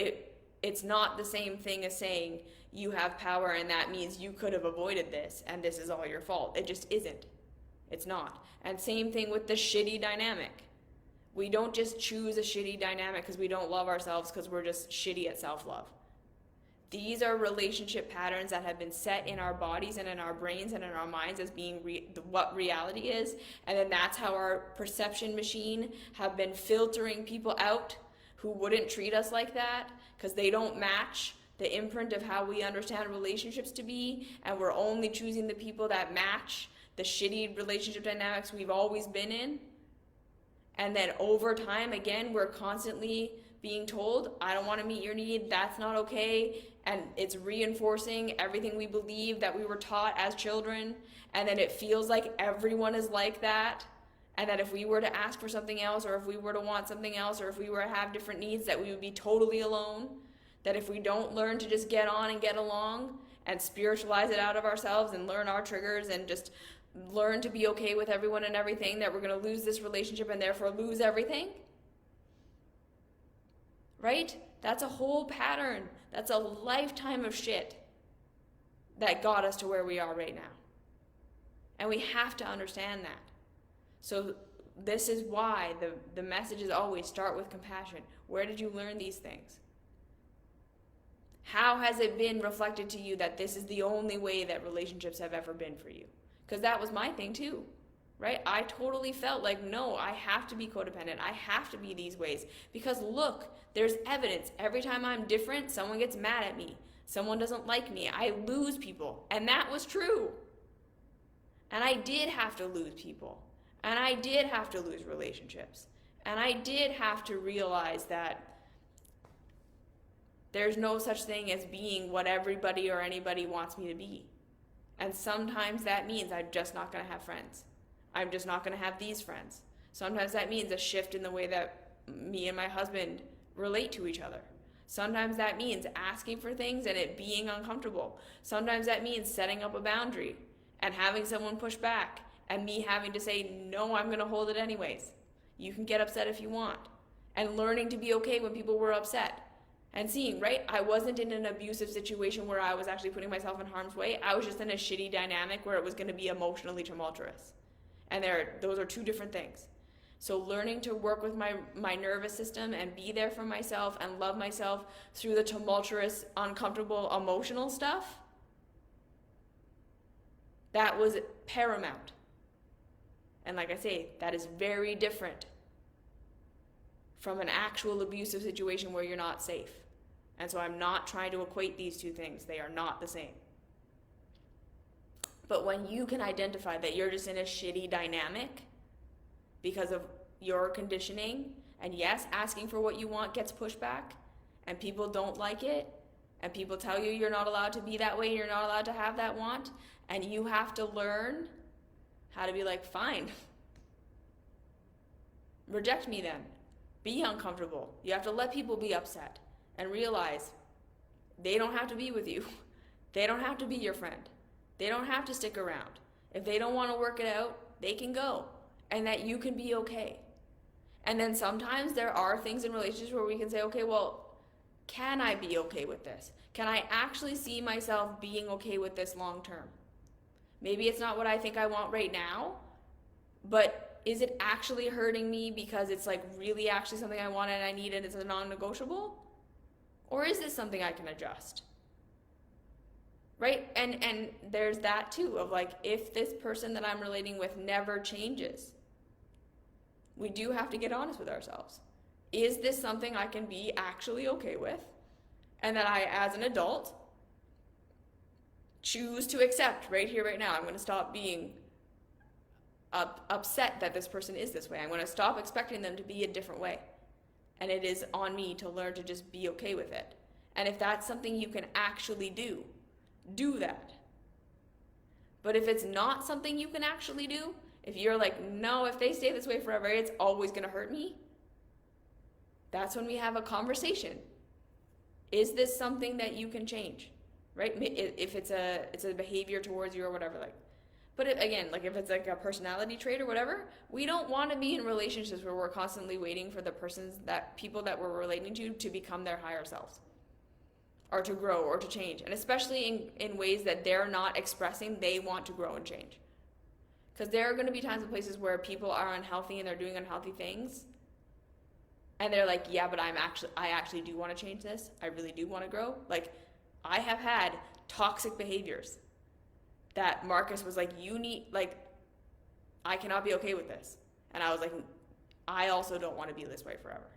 A: it's not the same thing as saying you have power and that means you could have avoided this and this is all your fault. It just isn't. It's not. And same thing with the shitty dynamic. We don't just choose a shitty dynamic because we don't love ourselves because we're just shitty at self-love. These are relationship patterns that have been set in our bodies and in our brains and in our minds as being what reality is. And then that's how our perception machine have been filtering people out who wouldn't treat us like that because they don't match the imprint of how we understand relationships to be, and we're only choosing the people that match the shitty relationship dynamics we've always been in. And then over time, again, we're constantly being told, I don't want to meet your need, that's not okay, and it's reinforcing everything we believe that we were taught as children, and then it feels like everyone is like that, and that if we were to ask for something else, or if we were to want something else, or if we were to have different needs, that we would be totally alone. That if we don't learn to just get on and get along and spiritualize it out of ourselves and learn our triggers and just learn to be okay with everyone and everything, that we're going to lose this relationship and therefore lose everything. Right? That's a whole pattern. That's a lifetime of shit that got us to where we are right now. And we have to understand that. So this is why the message is always start with compassion. Where did you learn these things? How has it been reflected to you that this is the only way that relationships have ever been for you? Because that was my thing too, right? I totally felt like, no, I have to be codependent. I have to be these ways. Because look, there's evidence. Every time I'm different, someone gets mad at me. Someone doesn't like me. I lose people. And that was true. And I did have to lose people. And I did have to lose relationships. And I did have to realize that there's no such thing as being what everybody or anybody wants me to be. And sometimes that means I'm just not going to have friends. I'm just not going to have these friends. Sometimes that means a shift in the way that me and my husband relate to each other. Sometimes that means asking for things and it being uncomfortable. Sometimes that means setting up a boundary and having someone push back and me having to say, no, I'm going to hold it anyways. You can get upset if you want. And learning to be okay when people were upset. And seeing, right, I wasn't in an abusive situation where I was actually putting myself in harm's way. I was just in a shitty dynamic where it was going to be emotionally tumultuous. And those are two different things. So learning to work with my nervous system and be there for myself and love myself through the tumultuous, uncomfortable, emotional stuff, that was paramount. And like I say, that is very different from an actual abusive situation where you're not safe. And so I'm not trying to equate these two things. They are not the same. But when you can identify that you're just in a shitty dynamic because of your conditioning, and yes, asking for what you want gets pushback, and people don't like it, and people tell you you're not allowed to be that way, you're not allowed to have that want, and you have to learn how to be like, fine, reject me then. Be uncomfortable. You have to let people be upset and realize they don't have to be with you. They don't have to be your friend. They don't have to stick around. If they don't want to work it out, they can go, and that you can be okay. And then sometimes there are things in relationships where we can say, okay, well, can I be okay with this? Can I actually see myself being okay with this long term? Maybe it's not what I think I want right now, but is it actually hurting me because it's like really actually something I want and I need and it's a non-negotiable? Or is this something I can adjust? Right? And there's that too of like, if this person that I'm relating with never changes, we do have to get honest with ourselves. Is this something I can be actually okay with? And that I, as an adult, choose to accept right here, right now. I'm going to stop being upset that this person is this way. I'm going to stop expecting them to be a different way. And it is on me to learn to just be okay with it. And if that's something you can actually do that. But if it's not something you can actually do, if you're like, no, if they stay this way forever, it's always going to hurt me, that's when we have a conversation. Is this something that you can change? Right? If it's a behavior towards you or whatever, like, but again, like if it's like a personality trait or whatever, we don't want to be in relationships where we're constantly waiting for the people that we're relating to become their higher selves, or to grow or to change. And especially in ways that they're not expressing they want to grow and change. Because there are going to be times and places where people are unhealthy and they're doing unhealthy things. And they're like, yeah, but I actually do want to change this. I really do want to grow. Like, I have had toxic behaviors that Marcus was like, I cannot be okay with this. And I was like, I also don't want to be this way forever.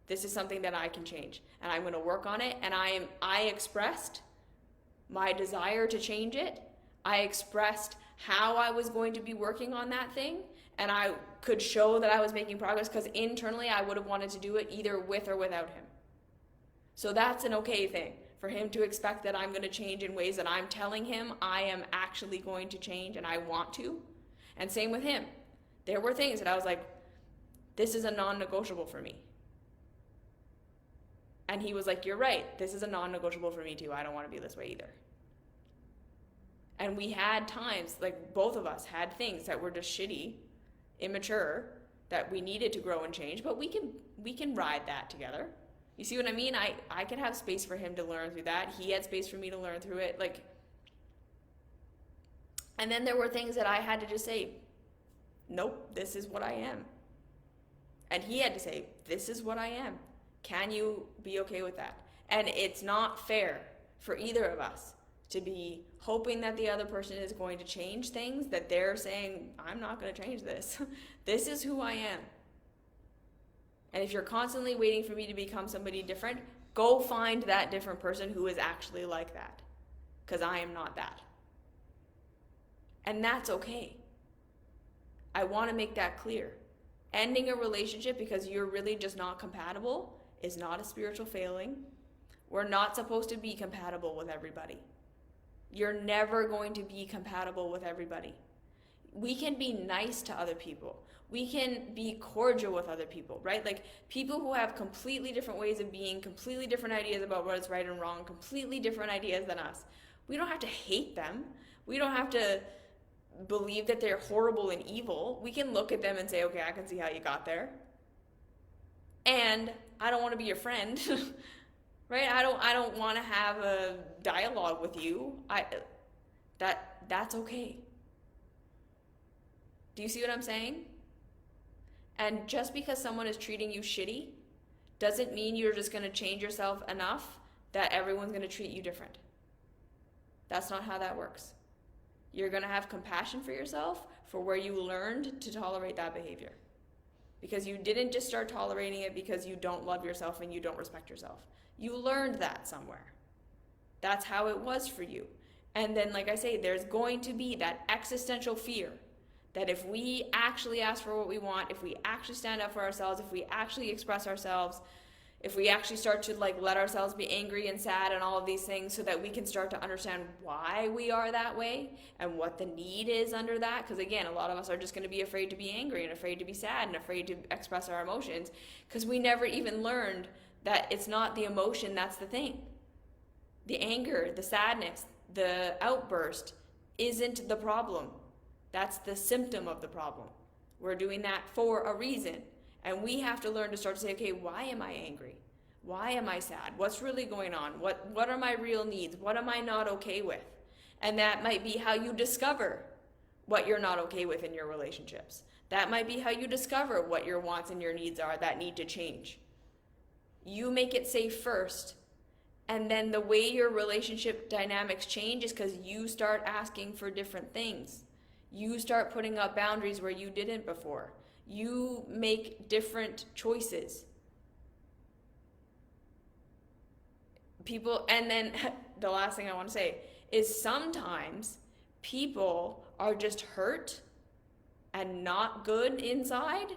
A: This is something that I can change, and I'm going to work on it. And I expressed my desire to change it. I expressed how I was going to be working on that thing, and I could show that I was making progress because internally I would have wanted to do it either with or without him. So that's an okay thing for him to expect that I'm going to change in ways that I'm telling him I am actually going to change and I want to. And same with him. There were things that I was like, this is a non-negotiable for me. And he was like, you're right. This is a non-negotiable for me too. I don't want to be this way either. And we had times, like both of us had things that were just shitty, immature, that we needed to grow and change, but we can ride that together. You see what I mean? I could have space for him to learn through that. He had space for me to learn through it. Like, and then there were things that I had to just say, nope, this is what I am. And he had to say, this is what I am. Can you be okay with that? And it's not fair for either of us to be hoping that the other person is going to change things that they're saying, I'm not going to change this. This is who I am. And if you're constantly waiting for me to become somebody different, go find that different person who is actually like that. Because I am not that. And that's okay. I want to make that clear. Ending a relationship because you're really just not compatible is not a spiritual failing. We're not supposed to be compatible with everybody. You're never going to be compatible with everybody. We can be nice to other people. We can be cordial with other people, right? Like people who have completely different ways of being, completely different ideas about what is right and wrong, completely different ideas than us. We don't have to hate them. We don't have to believe that they're horrible and evil. We can look at them and say, okay, I can see how you got there. And I don't want to be your friend, right? I don't want to have a dialogue with you. That's okay. Do you see what I'm saying? And just because someone is treating you shitty doesn't mean you're just going to change yourself enough that everyone's going to treat you different. That's not how that works. You're going to have compassion for yourself for where you learned to tolerate that behavior. Because you didn't just start tolerating it because you don't love yourself and you don't respect yourself. You learned that somewhere. That's how it was for you. And then, like I say, there's going to be that existential fear that if we actually ask for what we want, if we actually stand up for ourselves, if we actually express ourselves, if we actually start to let ourselves be angry and sad and all of these things so that we can start to understand why we are that way and what the need is under that. Because again, a lot of us are just going to be afraid to be angry and afraid to be sad and afraid to express our emotions because we never even learned that it's not the emotion that's the thing. The anger, the sadness, the outburst isn't the problem. That's the symptom of the problem. We're doing that for a reason. And we have to learn to start to say, okay, why am I angry? Why am I sad? What's really going on? What are my real needs? What am I not okay with? And that might be how you discover what you're not okay with in your relationships. That might be how you discover what your wants and your needs are that need to change. You make it safe first. And then the way your relationship dynamics change is because you start asking for different things. You start putting up boundaries where you didn't before. You make different choices. People, and then the last thing I want to say is sometimes people are just hurt and not good inside,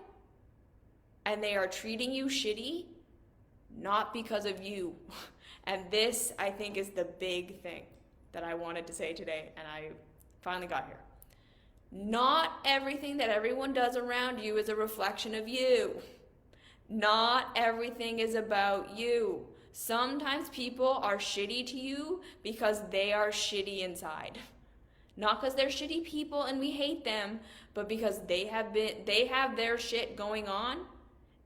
A: and they are treating you shitty, not because of you. And this, I think, is the big thing that I wanted to say today, and I finally got here. Not everything that everyone does around you is a reflection of you. Not everything is about you. Sometimes people are shitty to you because they are shitty inside. Not because they're shitty people and we hate them, but because they have their shit going on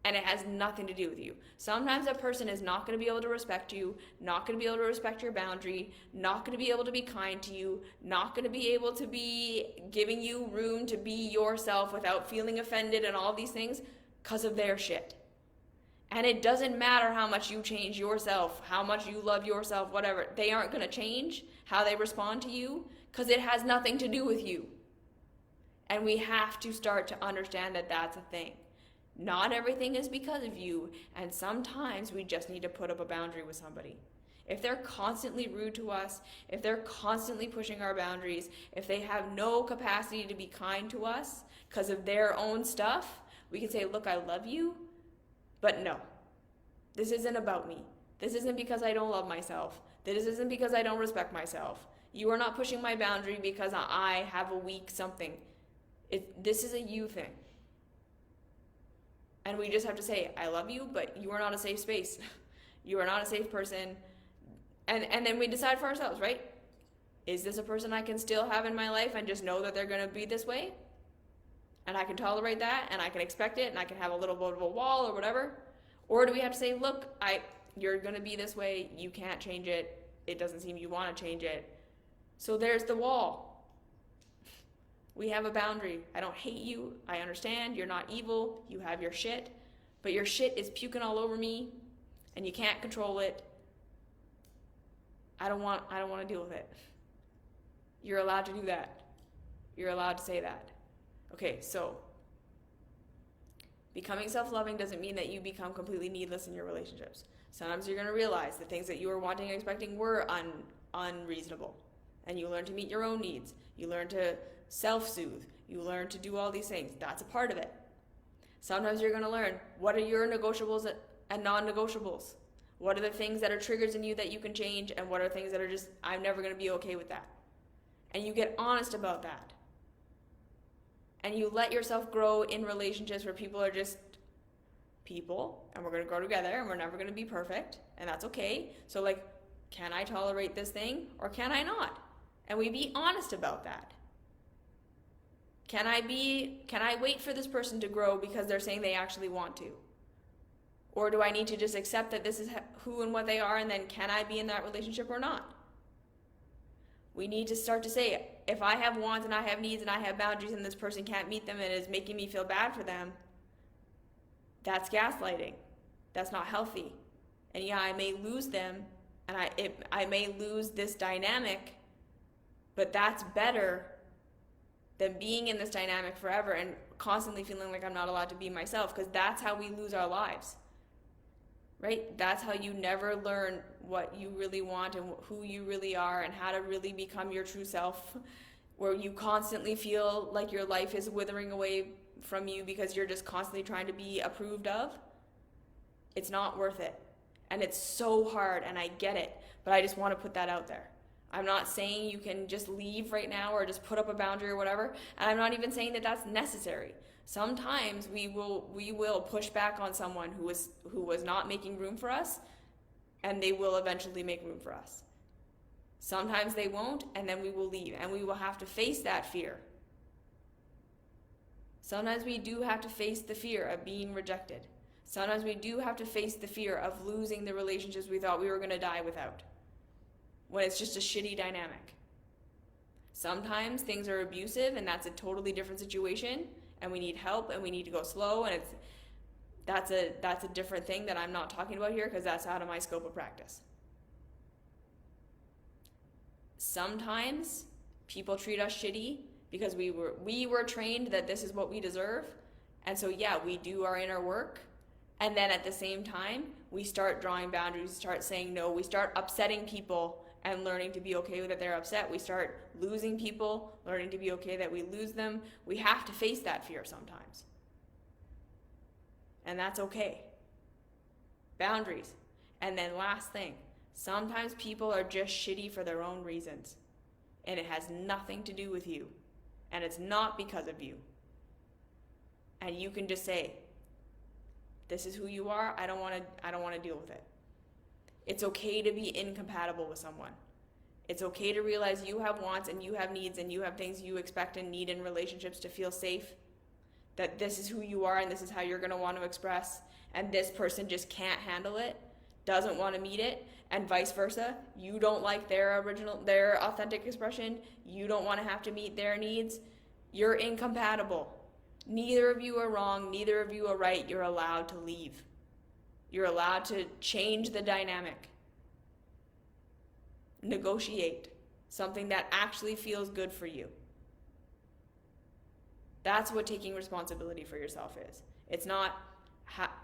A: and it has nothing to do with you. Sometimes a person is not going to be able to respect you, not going to be able to respect your boundary, not going to be able to be kind to you, not going to be able to be giving you room to be yourself without feeling offended and all these things because of their shit. And it doesn't matter how much you change yourself, how much you love yourself, whatever. They aren't going to change how they respond to you because it has nothing to do with you. And we have to start to understand that that's a thing. Not everything is because of you, and sometimes we just need to put up a boundary with somebody. If they're constantly rude to us, if they're constantly pushing our boundaries, if they have no capacity to be kind to us because of their own stuff, we can say, look, I love you, but no, this isn't about me. This isn't because I don't love myself. This isn't because I don't respect myself. You are not pushing my boundary because I have a weak something. This is a you thing. And we just have to say, I love you, but you are not a safe space. You are not a safe person. And then we decide for ourselves, right? Is this a person I can still have in my life and just know that they're going to be this way? And I can tolerate that, and I can expect it, and I can have a little bit of a wall or whatever? Or do we have to say, look, you're going to be this way. You can't change it. It doesn't seem you want to change it. So there's the wall. We have a boundary. I don't hate you. I understand. You're not evil. You have your shit. But your shit is puking all over me and you can't control it. I don't want to deal with it. You're allowed to do that. You're allowed to say that. Okay, so becoming self-loving doesn't mean that you become completely needless in your relationships. Sometimes you're going to realize the things that you were wanting and expecting were unreasonable. And you learn to meet your own needs. You learn to self-soothe. You learn to do all these things. That's a part of it. Sometimes you're going to learn what are your negotiables and non-negotiables. What are the things that are triggers in you that you can change, and what are things that are just, I'm never going to be okay with that. And you get honest about that. and you let yourself grow in relationships where people are just people, and we're going to grow together, and we're never going to be perfect, and that's okay. So like, can I tolerate this thing or can I not? And we be honest about that. Can I wait for this person to grow because they're saying they actually want to? Or do I need to just accept that this is who and what they are, and then can I be in that relationship or not? We need to start to say, if I have wants and I have needs and I have boundaries and this person can't meet them and is making me feel bad for them, that's gaslighting. That's not healthy. And yeah, I may lose them, and I may lose this dynamic, but that's better than being in this dynamic forever and constantly feeling like I'm not allowed to be myself, because that's how we lose our lives, right? That's how you never learn what you really want and who you really are and how to really become your true self, where you constantly feel like your life is withering away from you because you're just constantly trying to be approved of. It's not worth it. And it's so hard, and I get it, but I just want to put that out there. I'm not saying you can just leave right now or just put up a boundary or whatever, and I'm not even saying that that's necessary. Sometimes we will push back on someone who was not making room for us, and they will eventually make room for us. Sometimes they won't, and then we will leave, and we will have to face that fear. Sometimes we do have to face the fear of being rejected. Sometimes we do have to face the fear of losing the relationships we thought we were going to die without, when it's just a shitty dynamic. Sometimes things are abusive, and that's a totally different situation, and we need help, and we need to go slow, and that's a different thing that I'm not talking about here, because that's out of my scope of practice. Sometimes people treat us shitty because we were trained that this is what we deserve, and so yeah, we do our inner work, and then at the same time we start drawing boundaries, start saying no, we start upsetting people and learning to be okay that they're upset. We start losing people, learning to be okay that we lose them. We have to face that fear sometimes, and that's okay. Boundaries. And then last thing, sometimes people are just shitty for their own reasons, and it has nothing to do with you, and it's not because of you. And you can just say, this is who you are. I don't want to deal with it. It's okay to be incompatible with someone. It's okay to realize you have wants and you have needs and you have things you expect and need in relationships to feel safe, that this is who you are and this is how you're going to want to express, and this person just can't handle it, doesn't want to meet it, and vice versa. You don't like their authentic expression. You don't want to have to meet their needs. You're incompatible. Neither of you are wrong. Neither of you are right. You're allowed to leave. You're allowed to change the dynamic. Negotiate something that actually feels good for you. That's what taking responsibility for yourself is. It's not,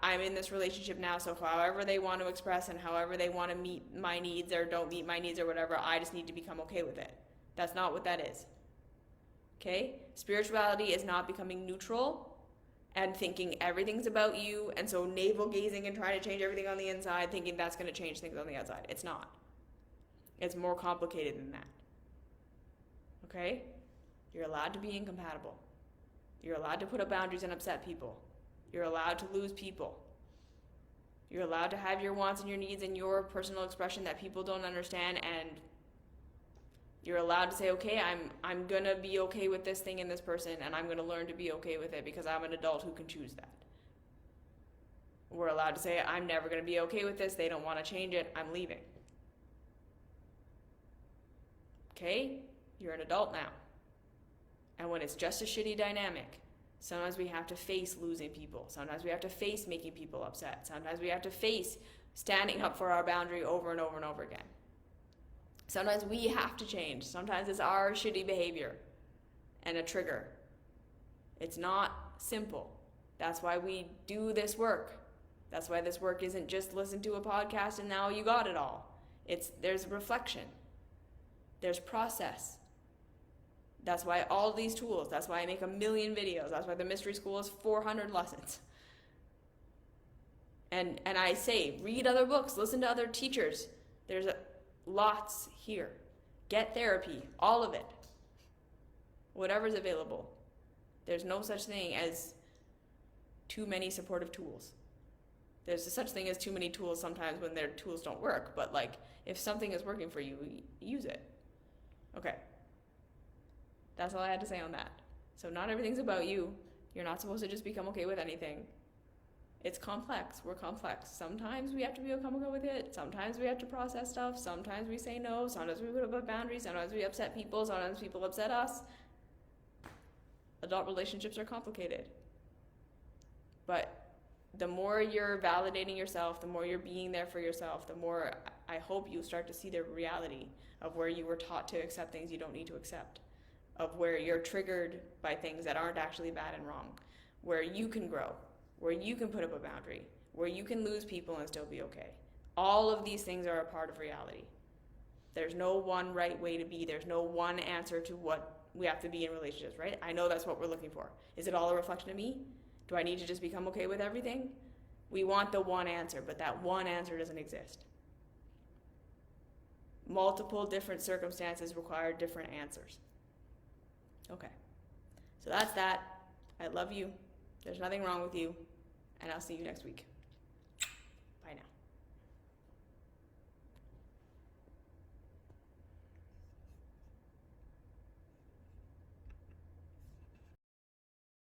A: I'm in this relationship now, so however they want to express and however they want to meet my needs or don't meet my needs or whatever, I just need to become okay with it. That's not what that is. Okay? Spirituality is not becoming neutral and thinking everything's about you, and so navel gazing and trying to change everything on the inside, thinking that's going to change things on the outside. It's not. It's more complicated than that. Okay? You're allowed to be incompatible. You're allowed to put up boundaries and upset people. You're allowed to lose people. You're allowed to have your wants and your needs and your personal expression that people don't understand, and you're allowed to say, okay, I'm going to be okay with this thing in this person, and I'm going to learn to be okay with it because I'm an adult who can choose that. We're allowed to say, I'm never going to be okay with this. They don't want to change it. I'm leaving. Okay? You're an adult now. And when it's just a shitty dynamic, sometimes we have to face losing people. Sometimes we have to face making people upset. Sometimes we have to face standing up for our boundary over and over and over again. Sometimes we have to change. Sometimes it's our shitty behavior and a trigger. It's not simple. That's why we do this work. That's why this work isn't just listen to a podcast and now you got it all. There's reflection. There's process. That's why all these tools, that's why I make 1 million videos. That's why the mystery school is 400 lessons. And I say, read other books, listen to other teachers. There's lots here. Get therapy, all of it. Whatever's available. There's no such thing as too many supportive tools. There's a such thing as too many tools sometimes when their tools don't work, but like if something is working for you, use it. Okay. That's all I had to say on that. So not everything's about you. You're not supposed to just become okay with anything. It's complex. We're complex. Sometimes we have to become okay with it. Sometimes we have to process stuff. Sometimes we say no. Sometimes we put up boundaries. Sometimes we upset people. Sometimes people upset us. Adult relationships are complicated. But the more you're validating yourself, the more you're being there for yourself, the more I hope you start to see the reality of where you were taught to accept things you don't need to accept, of where you're triggered by things that aren't actually bad and wrong, where you can grow, where you can put up a boundary, where you can lose people and still be okay. All of these things are a part of reality. There's no one right way to be. There's no one answer to what we have to be in relationships, right? I know that's what we're looking for. Is it all a reflection of me? Do I need to just become okay with everything? We want the one answer, but that one answer doesn't exist. Multiple different circumstances require different answers. Okay. So that's that. I love you. There's nothing wrong with you. And I'll see you next week.